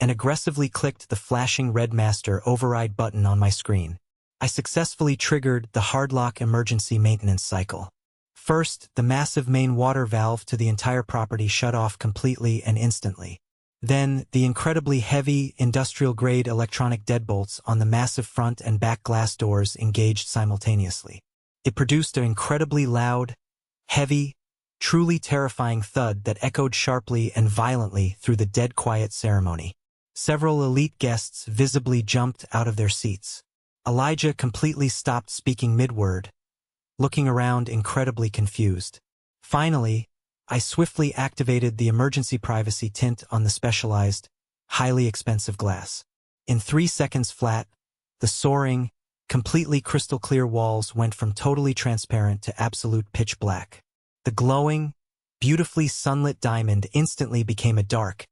and aggressively clicked the flashing red master override button on my screen. I successfully triggered the hardlock emergency maintenance cycle. First, the massive main water valve to the entire property shut off completely and instantly. Then, the incredibly heavy, industrial-grade electronic deadbolts on the massive front and back glass doors engaged simultaneously. It produced an incredibly loud, heavy, truly terrifying thud that echoed sharply and violently through the dead-quiet ceremony. Several elite guests visibly jumped out of their seats. Elijah completely stopped speaking mid-word, looking around incredibly confused. Finally, I swiftly activated the emergency privacy tint on the specialized, highly expensive glass. In 3 seconds flat, the soaring, completely crystal-clear walls went from totally transparent to absolute pitch black. The glowing, beautifully sunlit diamond instantly became a dark,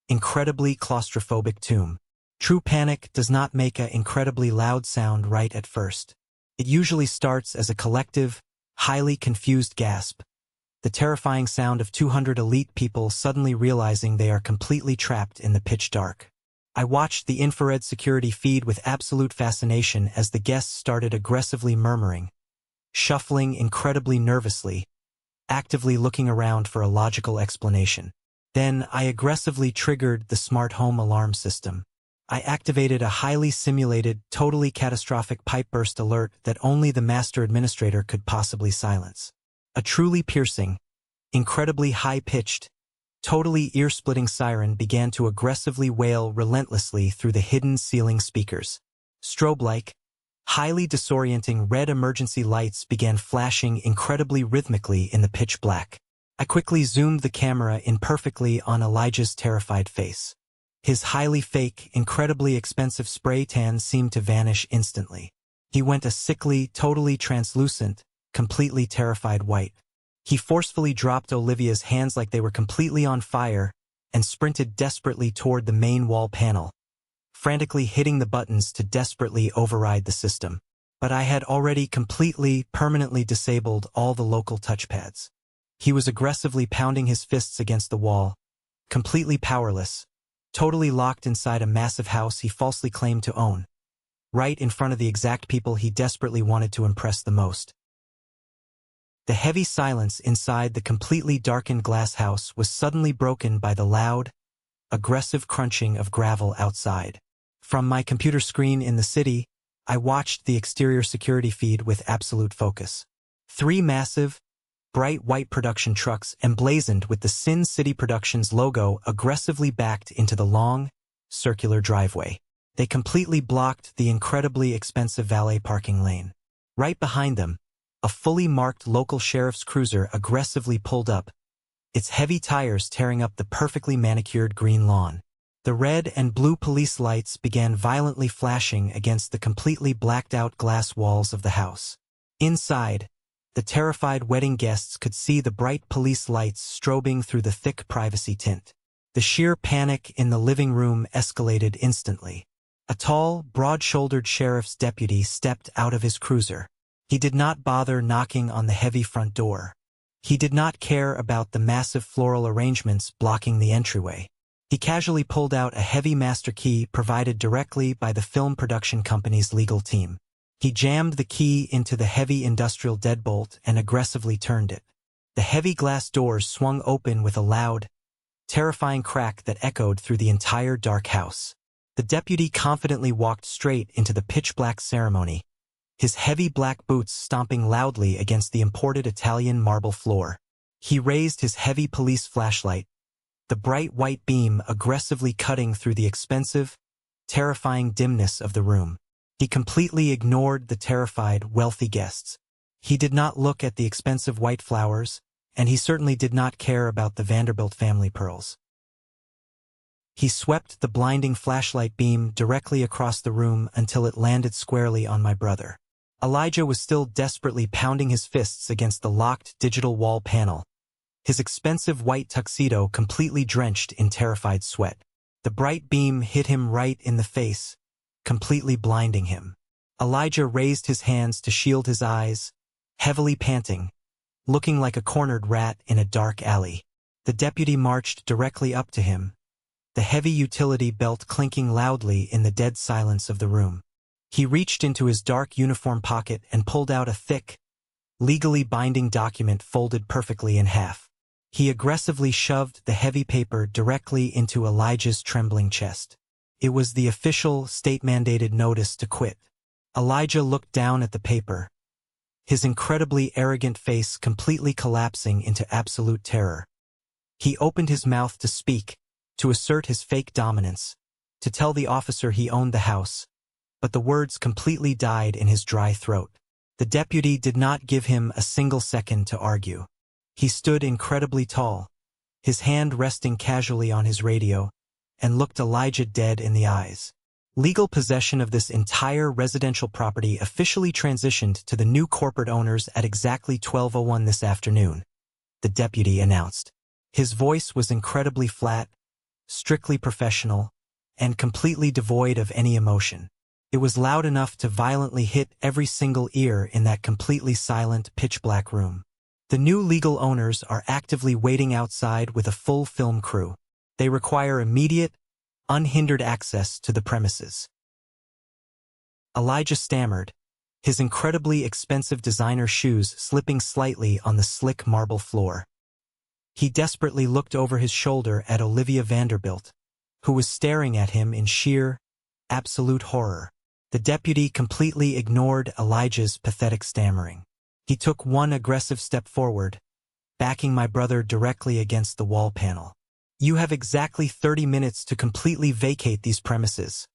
incredibly claustrophobic tomb. True panic does not make an incredibly loud sound right at first. It usually starts as a collective, highly confused gasp, the terrifying sound of 200 elite people suddenly realizing they are completely trapped in the pitch dark. I watched the infrared security feed with absolute fascination as the guests started aggressively murmuring, shuffling incredibly nervously, actively looking around for a logical explanation. Then I aggressively triggered the smart home alarm system. I activated a highly simulated, totally catastrophic pipe burst alert that only the master administrator could possibly silence. A truly piercing, incredibly high-pitched, totally ear-splitting siren began to aggressively wail relentlessly through the hidden ceiling speakers. Strobe-like, highly disorienting red emergency lights began flashing incredibly rhythmically in the pitch black. I quickly zoomed the camera in perfectly on Elijah's terrified face. His highly fake, incredibly expensive spray tan seemed to vanish instantly. He went a sickly, totally translucent, completely terrified white. He forcefully dropped Olivia's hands like they were completely on fire and sprinted desperately toward the main wall panel, frantically hitting the buttons to desperately override the system. But I had already completely, permanently disabled all the local touchpads. He was aggressively pounding his fists against the wall, completely powerless, totally locked inside a massive house he falsely claimed to own, right in front of the exact people he desperately wanted to impress the most. The heavy silence inside the completely darkened glass house was suddenly broken by the loud, aggressive crunching of gravel outside. From my computer screen in the city, I watched the exterior security feed with absolute focus. 3 massive, bright white production trucks emblazoned with the Sin City Productions logo aggressively backed into the long, circular driveway. They completely blocked the incredibly expensive valet parking lane. Right behind them, a fully marked local sheriff's cruiser aggressively pulled up, its heavy tires tearing up the perfectly manicured green lawn. The red and blue police lights began violently flashing against the completely blacked-out glass walls of the house. Inside, the terrified wedding guests could see the bright police lights strobing through the thick privacy tint. The sheer panic in the living room escalated instantly. A tall, broad-shouldered sheriff's deputy stepped out of his cruiser. He did not bother knocking on the heavy front door. He did not care about the massive floral arrangements blocking the entryway. He casually pulled out a heavy master key provided directly by the film production company's legal team. He jammed the key into the heavy industrial deadbolt and aggressively turned it. The heavy glass doors swung open with a loud, terrifying crack that echoed through the entire dark house. The deputy confidently walked straight into the pitch-black ceremony, his heavy black boots stomping loudly against the imported Italian marble floor. He raised his heavy police flashlight, the bright white beam aggressively cutting through the expensive, terrifying dimness of the room. He completely ignored the terrified, wealthy guests. He did not look at the expensive white flowers, and he certainly did not care about the Vanderbilt family pearls. He swept the blinding flashlight beam directly across the room until it landed squarely on my brother. Elijah was still desperately pounding his fists against the locked digital wall panel, his expensive white tuxedo completely drenched in terrified sweat. The bright beam hit him right in the face, completely blinding him. Elijah raised his hands to shield his eyes, heavily panting, looking like a cornered rat in a dark alley. The deputy marched directly up to him, the heavy utility belt clinking loudly in the dead silence of the room. He reached into his dark uniform pocket and pulled out a thick, legally binding document folded perfectly in half. He aggressively shoved the heavy paper directly into Elijah's trembling chest. It was the official, state-mandated notice to quit. Elijah looked down at the paper, his incredibly arrogant face completely collapsing into absolute terror. He opened his mouth to speak, to assert his fake dominance, to tell the officer he owned the house, but the words completely died in his dry throat. The deputy did not give him a single second to argue. He stood incredibly tall, his hand resting casually on his radio, and looked Elijah dead in the eyes. Legal possession of this entire residential property officially transitioned to the new corporate owners at exactly 12:01 this afternoon, the deputy announced. His voice was incredibly flat, strictly professional, and completely devoid of any emotion. It was loud enough to violently hit every single ear in that completely silent, pitch-black room. The new legal owners are actively waiting outside with a full film crew. They require immediate, unhindered access to the premises. Elijah stammered, his incredibly expensive designer shoes slipping slightly on the slick marble floor. He desperately looked over his shoulder at Olivia Vanderbilt, who was staring at him in sheer, absolute horror. The deputy completely ignored Elijah's pathetic stammering. He took one aggressive step forward, backing my brother directly against the wall panel. "You have exactly 30 minutes to completely vacate these premises,"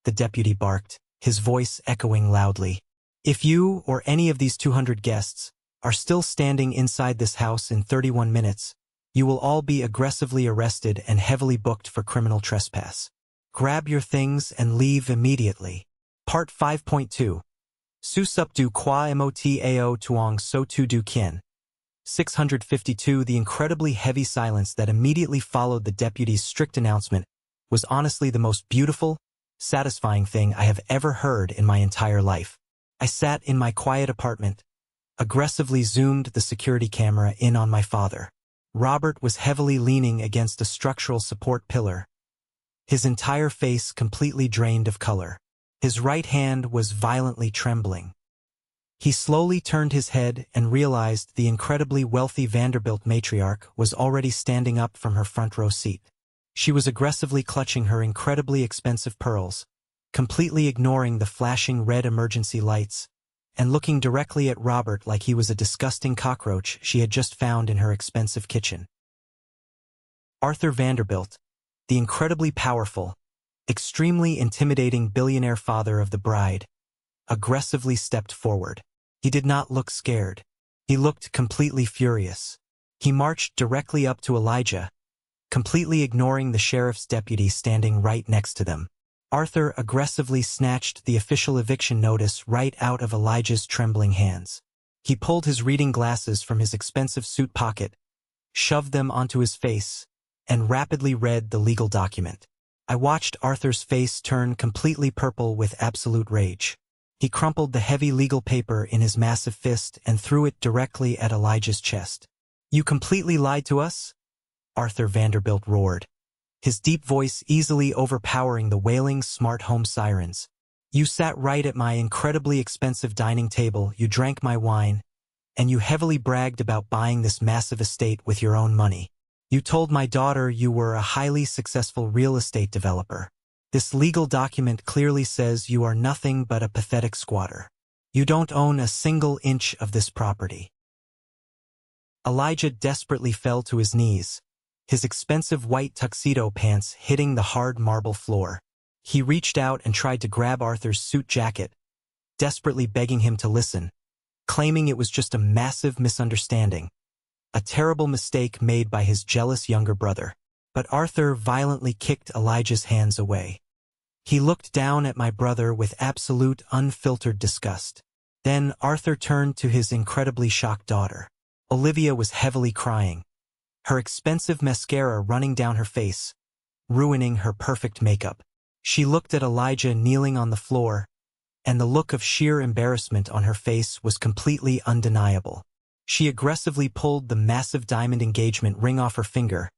the deputy barked, his voice echoing loudly. "If you or any of these 200 guests are still standing inside this house in 31 minutes, you will all be aggressively arrested and heavily booked for criminal trespass. Grab your things and leave immediately." Part 5.2. Susup du qua motao tuong so tu du kien. 652. The incredibly heavy silence that immediately followed the deputy's strict announcement was honestly the most beautiful, satisfying thing I have ever heard in my entire life. I sat in my quiet apartment, aggressively zoomed the security camera in on my father. Robert was heavily leaning against a structural support pillar, his entire face completely drained of color. His right hand was violently trembling. He slowly turned his head and realized the incredibly wealthy Vanderbilt matriarch was already standing up from her front row seat. She was aggressively clutching her incredibly expensive pearls, completely ignoring the flashing red emergency lights, and looking directly at Robert like he was a disgusting cockroach she had just found in her expensive kitchen. Arthur Vanderbilt, the incredibly powerful, extremely intimidating billionaire father of the bride, aggressively stepped forward. He did not look scared. He looked completely furious. He marched directly up to Elijah, completely ignoring the sheriff's deputy standing right next to them. Arthur aggressively snatched the official eviction notice right out of Elijah's trembling hands. He pulled his reading glasses from his expensive suit pocket, shoved them onto his face, and rapidly read the legal document. I watched Arthur's face turn completely purple with absolute rage. He crumpled the heavy legal paper in his massive fist and threw it directly at Elijah's chest. "You completely lied to us?" Arthur Vanderbilt roared, his deep voice easily overpowering the wailing smart home sirens. "You sat right at my incredibly expensive dining table, you drank my wine, and you heavily bragged about buying this massive estate with your own money. You told my daughter you were a highly successful real estate developer. This legal document clearly says you are nothing but a pathetic squatter. You don't own a single inch of this property." Elijah desperately fell to his knees, his expensive white tuxedo pants hitting the hard marble floor. He reached out and tried to grab Arthur's suit jacket, desperately begging him to listen, claiming it was just a massive misunderstanding, a terrible mistake made by his jealous younger brother. But Arthur violently kicked Elijah's hands away. He looked down at my brother with absolute unfiltered disgust. Then Arthur turned to his incredibly shocked daughter. Olivia was heavily crying, her expensive mascara running down her face, ruining her perfect makeup. She looked at Elijah kneeling on the floor, and the look of sheer embarrassment on her face was completely undeniable. She aggressively pulled the massive diamond engagement ring off her finger,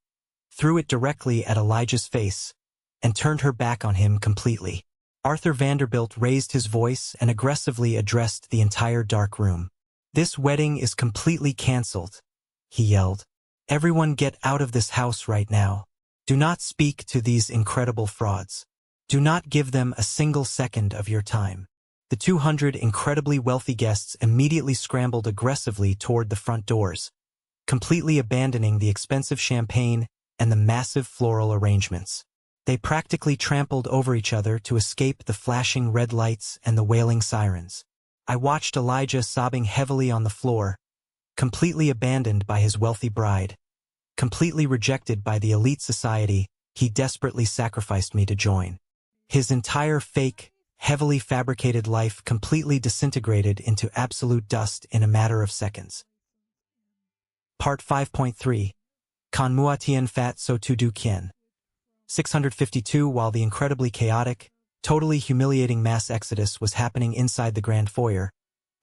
threw it directly at Elijah's face, and turned her back on him completely. Arthur Vanderbilt raised his voice and aggressively addressed the entire dark room. "This wedding is completely cancelled," he yelled. "Everyone get out of this house right now. Do not speak to these incredible frauds. Do not give them a single second of your time." The 200 incredibly wealthy guests immediately scrambled aggressively toward the front doors, completely abandoning the expensive champagne and the massive floral arrangements. They practically trampled over each other to escape the flashing red lights and the wailing sirens. I watched Elijah sobbing heavily on the floor, completely abandoned by his wealthy bride, completely rejected by the elite society he desperately sacrificed me to join. His entire fake, heavily fabricated life completely disintegrated into absolute dust in a matter of seconds. Part 5.3 Kan mua tien fat so tu du kien. 652 While the incredibly chaotic, totally humiliating mass exodus was happening inside the grand foyer,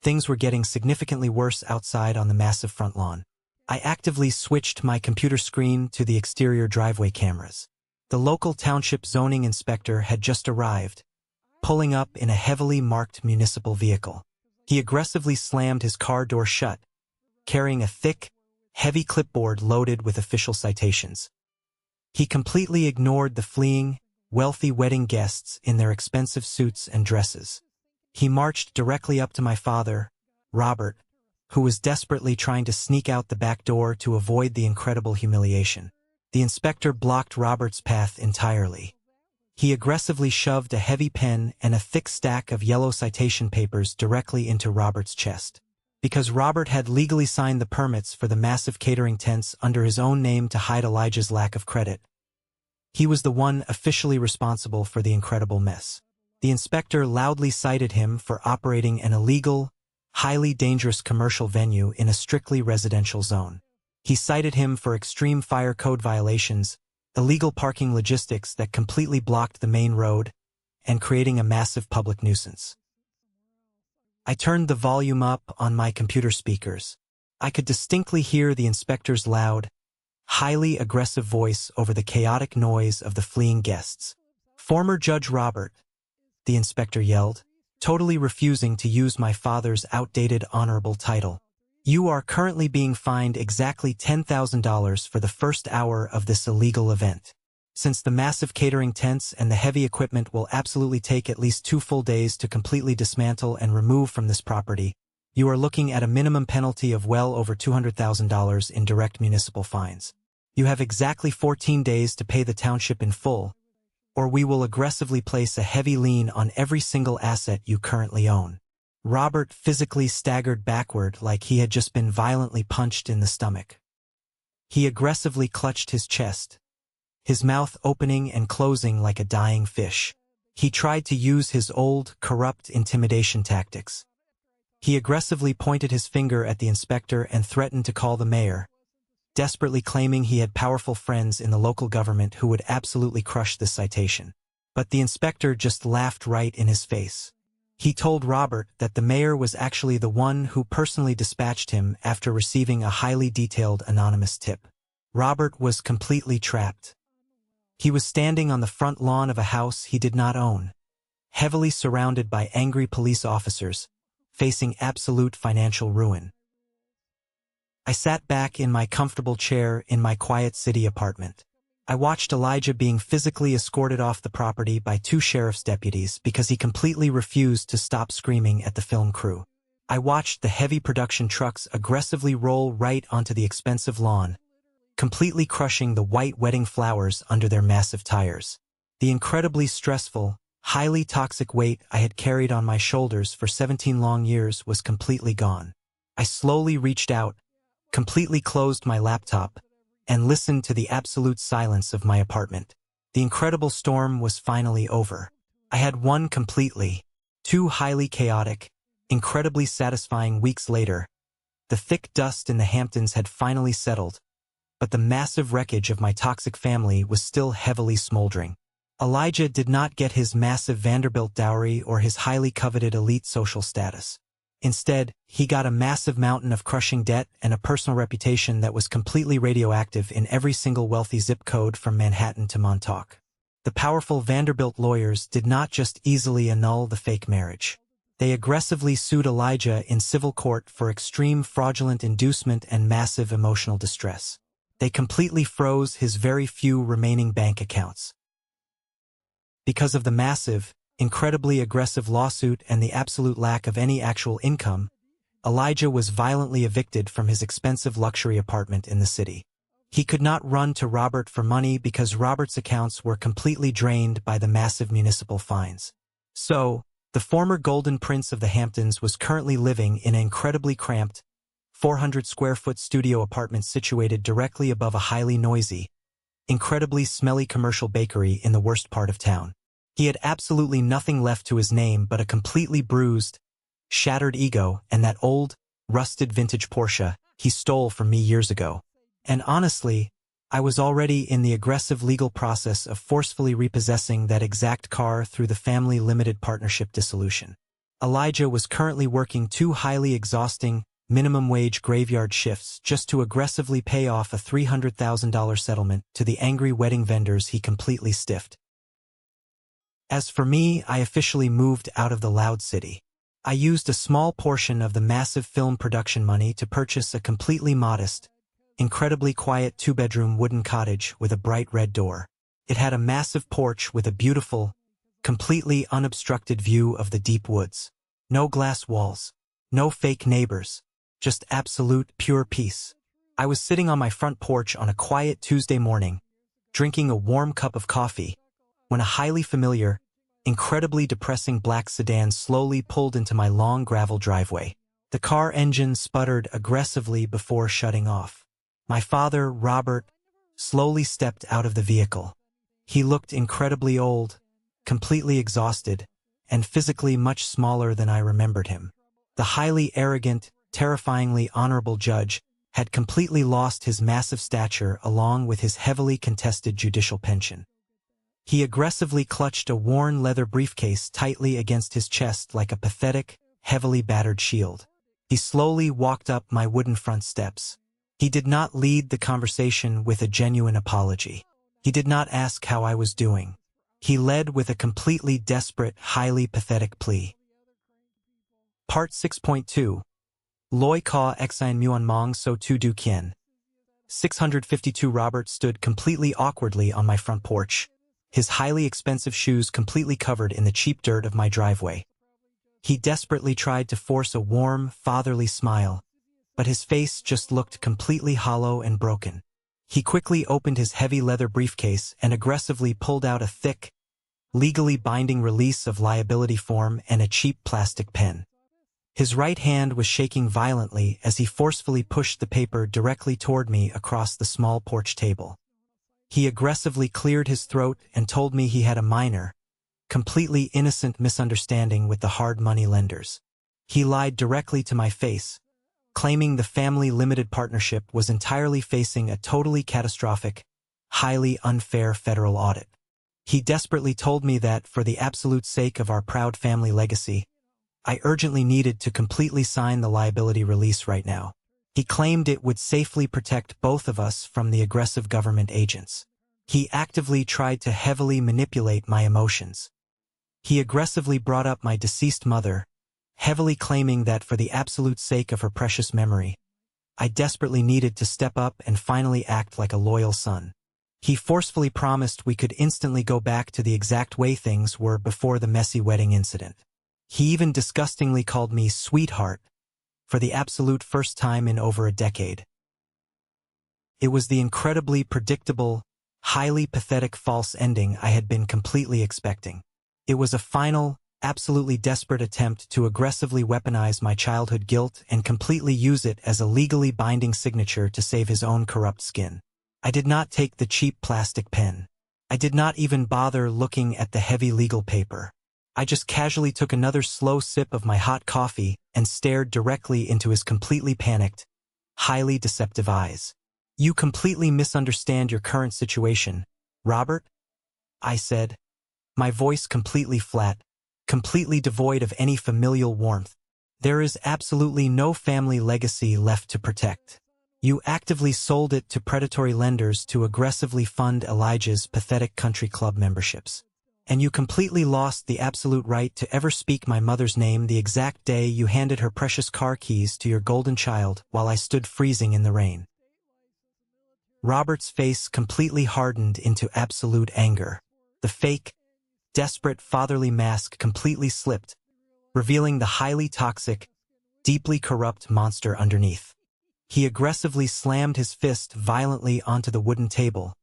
things were getting significantly worse outside on the massive front lawn. I actively switched my computer screen to the exterior driveway cameras. The local township zoning inspector had just arrived, pulling up in a heavily marked municipal vehicle. He aggressively slammed his car door shut, carrying a thick, heavy clipboard loaded with official citations. He completely ignored the fleeing, wealthy wedding guests in their expensive suits and dresses. He marched directly up to my father, Robert, who was desperately trying to sneak out the back door to avoid the incredible humiliation. The inspector blocked Robert's path entirely. He aggressively shoved a heavy pen and a thick stack of yellow citation papers directly into Robert's chest. Because Robert had legally signed the permits for the massive catering tents under his own name to hide Elijah's lack of credit, he was the one officially responsible for the incredible mess. The inspector loudly cited him for operating an illegal, highly dangerous commercial venue in a strictly residential zone. He cited him for extreme fire code violations, illegal parking logistics that completely blocked the main road, and creating a massive public nuisance. I turned the volume up on my computer speakers. I could distinctly hear the inspector's loud, highly aggressive voice over the chaotic noise of the fleeing guests. "Former Judge Robert," the inspector yelled, totally refusing to use my father's outdated honorable title. "You are currently being fined exactly $10,000 for the first hour of this illegal event. Since the massive catering tents and the heavy equipment will absolutely take at least 2 full days to completely dismantle and remove from this property, you are looking at a minimum penalty of well over $200,000 in direct municipal fines. You have exactly 14 days to pay the township in full, or we will aggressively place a heavy lien on every single asset you currently own." Robert physically staggered backward like he had just been violently punched in the stomach. He aggressively clutched his chest, his mouth opening and closing like a dying fish. He tried to use his old, corrupt intimidation tactics. He aggressively pointed his finger at the inspector and threatened to call the mayor, desperately claiming he had powerful friends in the local government who would absolutely crush this citation. But the inspector just laughed right in his face. He told Robert that the mayor was actually the one who personally dispatched him after receiving a highly detailed anonymous tip. Robert was completely trapped. He was standing on the front lawn of a house he did not own, heavily surrounded by angry police officers, facing absolute financial ruin. I sat back in my comfortable chair in my quiet city apartment. I watched Elijah being physically escorted off the property by 2 sheriff's deputies because he completely refused to stop screaming at the film crew. I watched the heavy production trucks aggressively roll right onto the expensive lawn, completely crushing the white wedding flowers under their massive tires. The incredibly stressful, highly toxic weight I had carried on my shoulders for 17 long years was completely gone. I slowly reached out, completely closed my laptop, and listened to the absolute silence of my apartment. The incredible storm was finally over. I had won completely. 2 highly chaotic, incredibly satisfying weeks later, the thick dust in the Hamptons had finally settled, but the massive wreckage of my toxic family was still heavily smoldering. Elijah did not get his massive Vanderbilt dowry or his highly coveted elite social status. Instead, he got a massive mountain of crushing debt and a personal reputation that was completely radioactive in every single wealthy zip code from Manhattan to Montauk. The powerful Vanderbilt lawyers did not just easily annul the fake marriage. They aggressively sued Elijah in civil court for extreme fraudulent inducement and massive emotional distress. They completely froze his very few remaining bank accounts. Because of the massive, incredibly aggressive lawsuit and the absolute lack of any actual income, Elijah was violently evicted from his expensive luxury apartment in the city. He could not run to Robert for money because Robert's accounts were completely drained by the massive municipal fines. So, the former Golden Prince of the Hamptons was currently living in an incredibly cramped, 400-square-foot studio apartment situated directly above a highly noisy, incredibly smelly commercial bakery in the worst part of town. He had absolutely nothing left to his name but a completely bruised, shattered ego and that old, rusted vintage Porsche he stole from me years ago. And honestly, I was already in the aggressive legal process of forcefully repossessing that exact car through the family limited partnership dissolution. Elijah was currently working 2 highly exhausting, minimum-wage graveyard shifts just to aggressively pay off a $300,000 settlement to the angry wedding vendors he completely stiffed. As for me, I officially moved out of the loud city. I used a small portion of the massive film production money to purchase a completely modest, incredibly quiet 2-bedroom wooden cottage with a bright red door. It had a massive porch with a beautiful, completely unobstructed view of the deep woods. No glass walls, no fake neighbors, just absolute, pure peace. I was sitting on my front porch on a quiet Tuesday morning, drinking a warm cup of coffee, when a highly familiar, incredibly depressing black sedan slowly pulled into my long gravel driveway. The car engine sputtered aggressively before shutting off. My father, Robert, slowly stepped out of the vehicle. He looked incredibly old, completely exhausted, and physically much smaller than I remembered him. The highly arrogant, terrifyingly honorable judge had completely lost his massive stature along with his heavily contested judicial pension. He aggressively clutched a worn leather briefcase tightly against his chest like a pathetic, heavily battered shield. He slowly walked up my wooden front steps. He did not lead the conversation with a genuine apology. He did not ask how I was doing. He led with a completely desperate, highly pathetic plea. Part 6.2 Loi ka exine muon mong so tu du kien. 652 Robert stood completely awkwardly on my front porch, his highly expensive shoes completely covered in the cheap dirt of my driveway. He desperately tried to force a warm, fatherly smile, but his face just looked completely hollow and broken. He quickly opened his heavy leather briefcase and aggressively pulled out a thick, legally binding release of liability form and a cheap plastic pen. His right hand was shaking violently as he forcefully pushed the paper directly toward me across the small porch table. He aggressively cleared his throat and told me he had a minor, completely innocent misunderstanding with the hard money lenders. He lied directly to my face, claiming the family limited partnership was entirely facing a totally catastrophic, highly unfair federal audit. He desperately told me that, for the absolute sake of our proud family legacy, I urgently needed to completely sign the liability release right now. He claimed it would safely protect both of us from the aggressive government agents. He actively tried to heavily manipulate my emotions. He aggressively brought up my deceased mother, heavily claiming that for the absolute sake of her precious memory, I desperately needed to step up and finally act like a loyal son. He forcefully promised we could instantly go back to the exact way things were before the messy wedding incident. He even disgustingly called me sweetheart for the absolute first time in over a decade. It was the incredibly predictable, highly pathetic false ending I had been completely expecting. It was a final, absolutely desperate attempt to aggressively weaponize my childhood guilt and completely use it as a legally binding signature to save his own corrupt skin. I did not take the cheap plastic pen. I did not even bother looking at the heavy legal paper. I just casually took another slow sip of my hot coffee and stared directly into his completely panicked, highly deceptive eyes. "You completely misunderstand your current situation, Robert," I said, my voice completely flat, completely devoid of any familial warmth. There is absolutely no family legacy left to protect. You actively sold it to predatory lenders to aggressively fund Elijah's pathetic country club memberships. And you completely lost the absolute right to ever speak my mother's name the exact day you handed her precious car keys to your golden child while I stood freezing in the rain. Robert's face completely hardened into absolute anger. The fake, desperate fatherly mask completely slipped, revealing the highly toxic, deeply corrupt monster underneath. He aggressively slammed his fist violently onto the wooden table,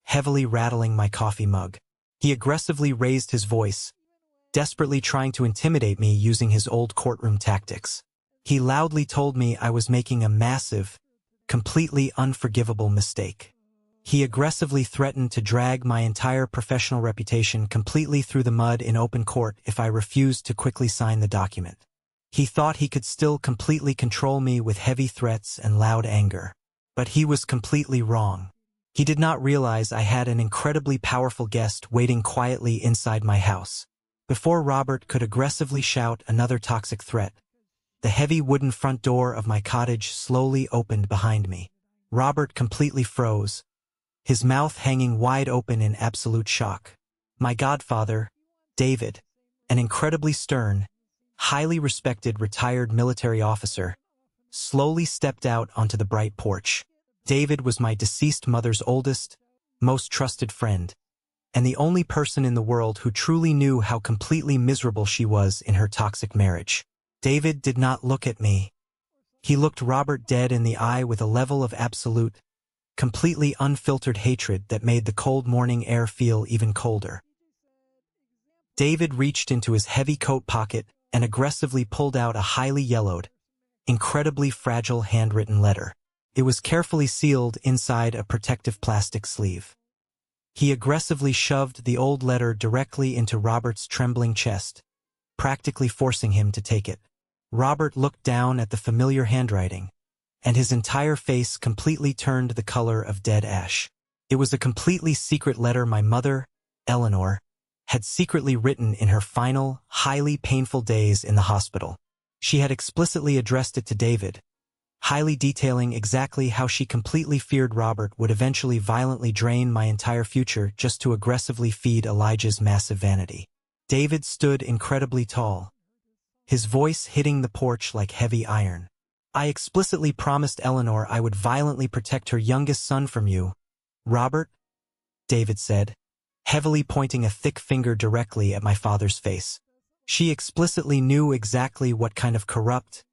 heavily rattling my coffee mug. He aggressively raised his voice, desperately trying to intimidate me using his old courtroom tactics. He loudly told me I was making a massive, completely unforgivable mistake. He aggressively threatened to drag my entire professional reputation completely through the mud in open court if I refused to quickly sign the document. He thought he could still completely control me with heavy threats and loud anger. But he was completely wrong. He did not realize I had an incredibly powerful guest waiting quietly inside my house. Before Robert could aggressively shout another toxic threat, the heavy wooden front door of my cottage slowly opened behind me. Robert completely froze, his mouth hanging wide open in absolute shock. My godfather, David, an incredibly stern, highly respected retired military officer, slowly stepped out onto the bright porch. David was my deceased mother's oldest, most trusted friend, and the only person in the world who truly knew how completely miserable she was in her toxic marriage. David did not look at me. He looked Robert dead in the eye with a level of absolute, completely unfiltered hatred that made the cold morning air feel even colder. David reached into his heavy coat pocket and aggressively pulled out a highly yellowed, incredibly fragile handwritten letter. It was carefully sealed inside a protective plastic sleeve. He aggressively shoved the old letter directly into Robert's trembling chest, practically forcing him to take it. Robert looked down at the familiar handwriting, and his entire face completely turned the color of dead ash. It was a completely secret letter my mother, Eleanor, had secretly written in her final, highly painful days in the hospital. She had explicitly addressed it to David, highly detailing exactly how she completely feared Robert would eventually violently drain my entire future just to aggressively feed Elijah's massive vanity. David stood incredibly tall, his voice hitting the porch like heavy iron. I explicitly promised Eleanor I would violently protect her youngest son from you, Robert, David said, heavily pointing a thick finger directly at my father's face. She explicitly knew exactly what kind of corrupt,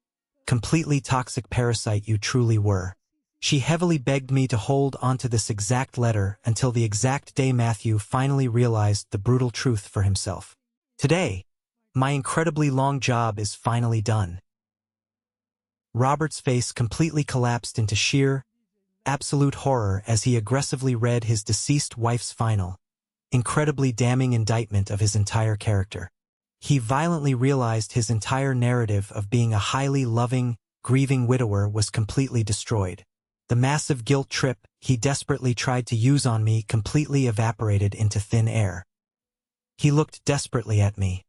completely toxic parasite you truly were. She heavily begged me to hold onto this exact letter until the exact day Matthew finally realized the brutal truth for himself. Today, my incredibly long job is finally done. Robert's face completely collapsed into sheer, absolute horror as he aggressively read his deceased wife's final, incredibly damning indictment of his entire character. He violently realized his entire narrative of being a highly loving, grieving widower was completely destroyed. The massive guilt trip he desperately tried to use on me completely evaporated into thin air. He looked desperately at me,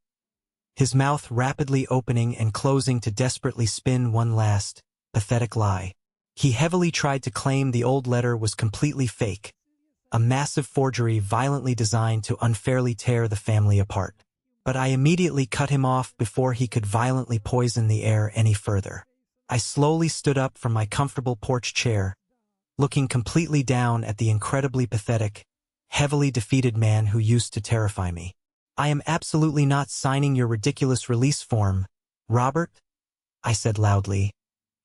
his mouth rapidly opening and closing to desperately spin one last, pathetic lie. He heavily tried to claim the old letter was completely fake, a massive forgery violently designed to unfairly tear the family apart. But I immediately cut him off before he could violently poison the air any further. I slowly stood up from my comfortable porch chair, looking completely down at the incredibly pathetic, heavily defeated man who used to terrify me. I am absolutely not signing your ridiculous release form, Robert, I said loudly,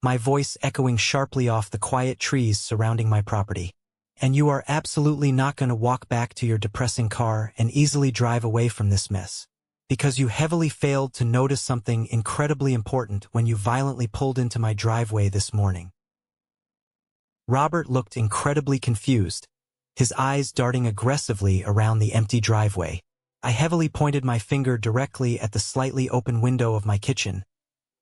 my voice echoing sharply off the quiet trees surrounding my property. And you are absolutely not going to walk back to your depressing car and easily drive away from this mess, because you heavily failed to notice something incredibly important when you violently pulled into my driveway this morning. Robert looked incredibly confused, his eyes darting aggressively around the empty driveway. I heavily pointed my finger directly at the slightly open window of my kitchen,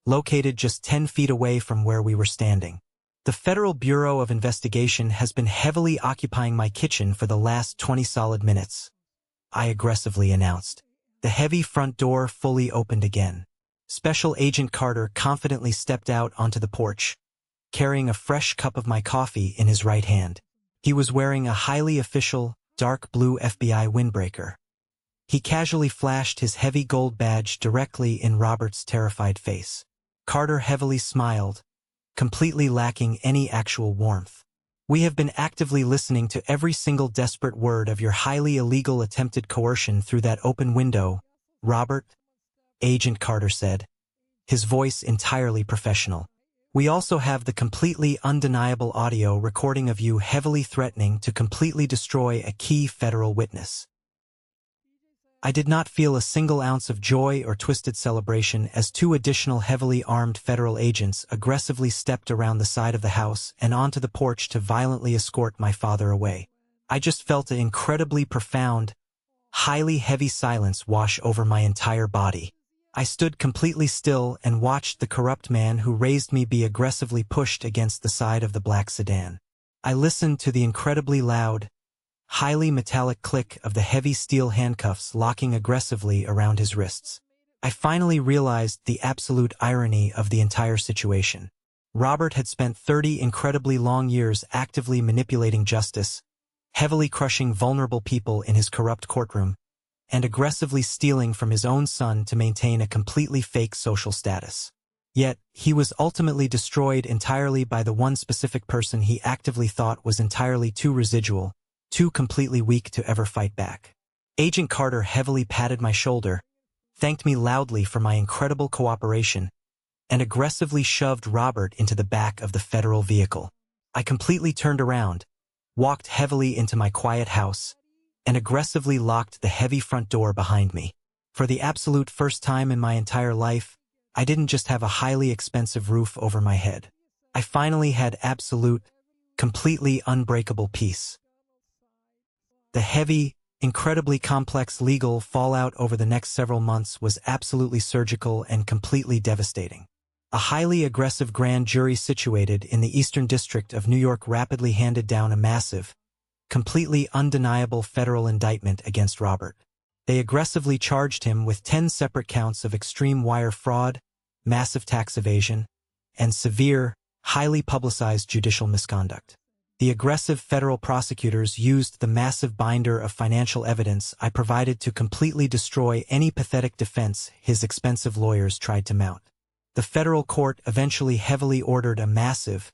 located just 10 feet away from where we were standing. The Federal Bureau of Investigation has been heavily occupying my kitchen for the last 20 solid minutes, I aggressively announced. The heavy front door fully opened again. Special Agent Carter confidently stepped out onto the porch, carrying a fresh cup of my coffee in his right hand. He was wearing a highly official, dark blue FBI windbreaker. He casually flashed his heavy gold badge directly in Robert's terrified face. Carter heavily smiled, completely lacking any actual warmth. "We have been actively listening to every single desperate word of your highly illegal attempted coercion through that open window, Robert," Agent Carter said, his voice entirely professional. "We also have the completely undeniable audio recording of you heavily threatening to completely destroy a key federal witness." I did not feel a single ounce of joy or twisted celebration as two additional heavily armed federal agents aggressively stepped around the side of the house and onto the porch to violently escort my father away. I just felt an incredibly profound, highly heavy silence wash over my entire body. I stood completely still and watched the corrupt man who raised me be aggressively pushed against the side of the black sedan. I listened to the incredibly loud, highly metallic click of the heavy steel handcuffs locking aggressively around his wrists. I finally realized the absolute irony of the entire situation. Robert had spent 30 incredibly long years actively manipulating justice, heavily crushing vulnerable people in his corrupt courtroom, and aggressively stealing from his own son to maintain a completely fake social status. Yet, he was ultimately destroyed entirely by the one specific person he actively thought was entirely too residual, too completely weak to ever fight back. Agent Carter heavily patted my shoulder, thanked me loudly for my incredible cooperation, and aggressively shoved Robert into the back of the federal vehicle. I completely turned around, walked heavily into my quiet house, and aggressively locked the heavy front door behind me. For the absolute first time in my entire life, I didn't just have a highly expensive roof over my head. I finally had absolute, completely unbreakable peace. The heavy, incredibly complex legal fallout over the next several months was absolutely surgical and completely devastating. A highly aggressive grand jury situated in the Eastern District of New York rapidly handed down a massive, completely undeniable federal indictment against Robert. They aggressively charged him with 10 separate counts of extreme wire fraud, massive tax evasion, and severe, highly publicized judicial misconduct. The aggressive federal prosecutors used the massive binder of financial evidence I provided to completely destroy any pathetic defense his expensive lawyers tried to mount. The federal court eventually heavily ordered a massive,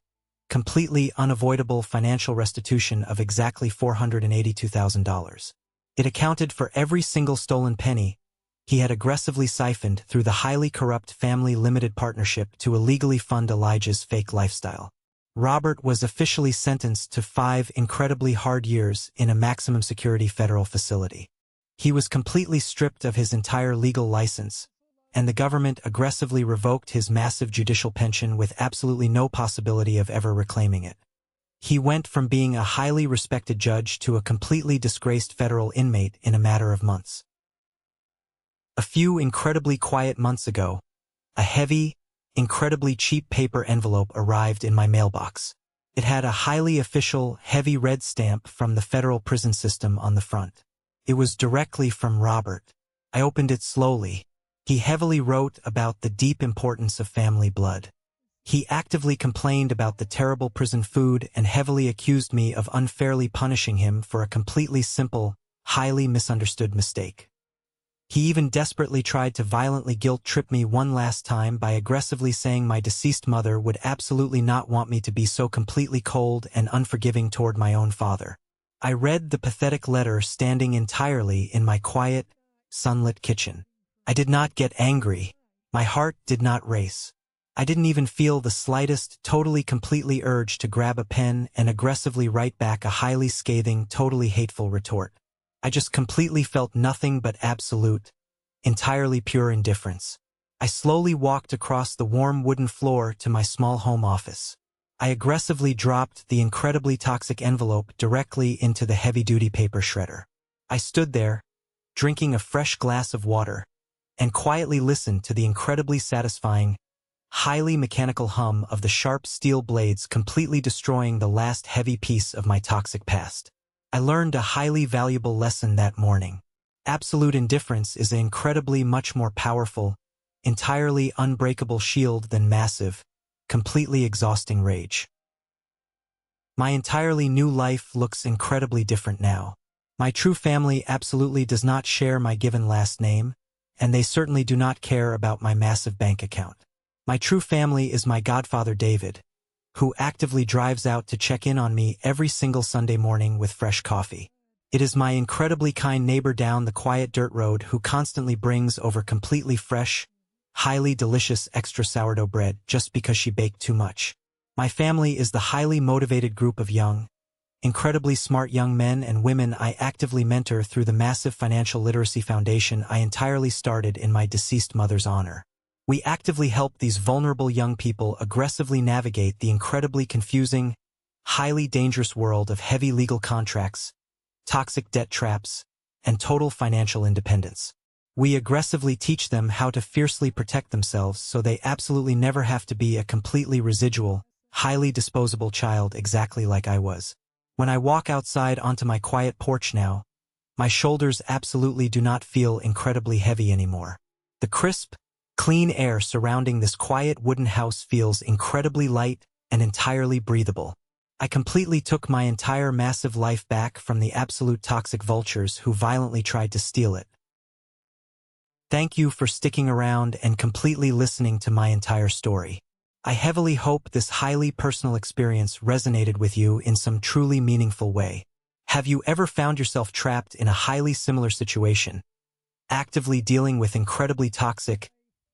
completely unavoidable financial restitution of exactly $482,000. It accounted for every single stolen penny he had aggressively siphoned through the highly corrupt family limited partnership to illegally fund Elijah's fake lifestyle. Robert was officially sentenced to 5 incredibly hard years in a maximum security federal facility. He was completely stripped of his entire legal license, and the government aggressively revoked his massive judicial pension with absolutely no possibility of ever reclaiming it. He went from being a highly respected judge to a completely disgraced federal inmate in a matter of months. A few incredibly quiet months ago, a heavy, incredibly cheap paper envelope arrived in my mailbox. It had a highly official, heavy red stamp from the federal prison system on the front. It was directly from Robert. I opened it slowly. He heavily wrote about the deep importance of family blood. He actively complained about the terrible prison food and heavily accused me of unfairly punishing him for a completely simple, highly misunderstood mistake. He even desperately tried to violently guilt-trip me one last time by aggressively saying my deceased mother would absolutely not want me to be so completely cold and unforgiving toward my own father. I read the pathetic letter standing entirely in my quiet, sunlit kitchen. I did not get angry. My heart did not race. I didn't even feel the slightest, totally completely urge to grab a pen and aggressively write back a highly scathing, totally hateful retort. I just completely felt nothing but absolute, entirely pure indifference. I slowly walked across the warm wooden floor to my small home office. I aggressively dropped the incredibly toxic envelope directly into the heavy-duty paper shredder. I stood there, drinking a fresh glass of water, and quietly listened to the incredibly satisfying, highly mechanical hum of the sharp steel blades completely destroying the last heavy piece of my toxic past. I learned a highly valuable lesson that morning. Absolute indifference is incredibly much more powerful, entirely unbreakable shield than massive, completely exhausting rage. My entirely new life looks incredibly different now. My true family absolutely does not share my given last name, and they certainly do not care about my massive bank account. My true family is my godfather David, who actively drives out to check in on me every single Sunday morning with fresh coffee. It is my incredibly kind neighbor down the quiet dirt road who constantly brings over completely fresh, highly delicious extra sourdough bread just because she baked too much. My family is the highly motivated group of young, incredibly smart young men and women I actively mentor through the massive financial literacy foundation I entirely started in my deceased mother's honor. We actively help these vulnerable young people aggressively navigate the incredibly confusing, highly dangerous world of heavy legal contracts, toxic debt traps, and total financial independence. We aggressively teach them how to fiercely protect themselves so they absolutely never have to be a completely residual, highly disposable child exactly like I was. When I walk outside onto my quiet porch now, my shoulders absolutely do not feel incredibly heavy anymore. The crisp, clean air surrounding this quiet wooden house feels incredibly light and entirely breathable. I completely took my entire massive life back from the absolute toxic vultures who violently tried to steal it. Thank you for sticking around and completely listening to my entire story. I heavily hope this highly personal experience resonated with you in some truly meaningful way. Have you ever found yourself trapped in a highly similar situation, actively dealing with incredibly toxic,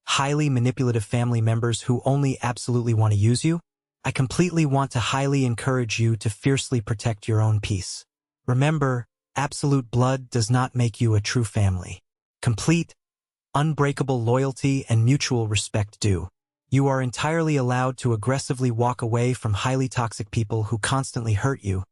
highly manipulative family members who only absolutely want to use you? I completely want to highly encourage you to fiercely protect your own peace. Remember, absolute blood does not make you a true family. Complete, unbreakable loyalty and mutual respect do. You are entirely allowed to aggressively walk away from highly toxic people who constantly hurt you,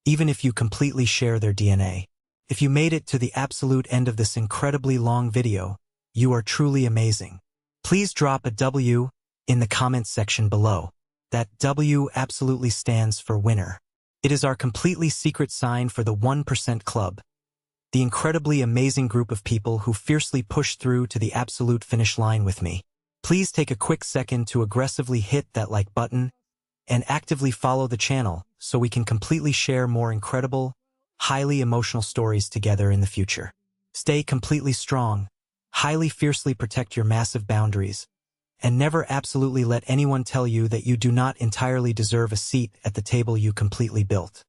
even if you completely share their DNA. If you made it to the absolute end of this incredibly long video, you are truly amazing. Please drop a W in the comments section below. That W absolutely stands for winner. It is our completely secret sign for the 1% Club, the incredibly amazing group of people who fiercely push through to the absolute finish line with me. Please take a quick second to aggressively hit that like button and actively follow the channel so we can completely share more incredible, highly emotional stories together in the future. Stay completely strong, highly fiercely protect your massive boundaries, and never absolutely let anyone tell you that you do not entirely deserve a seat at the table you completely built.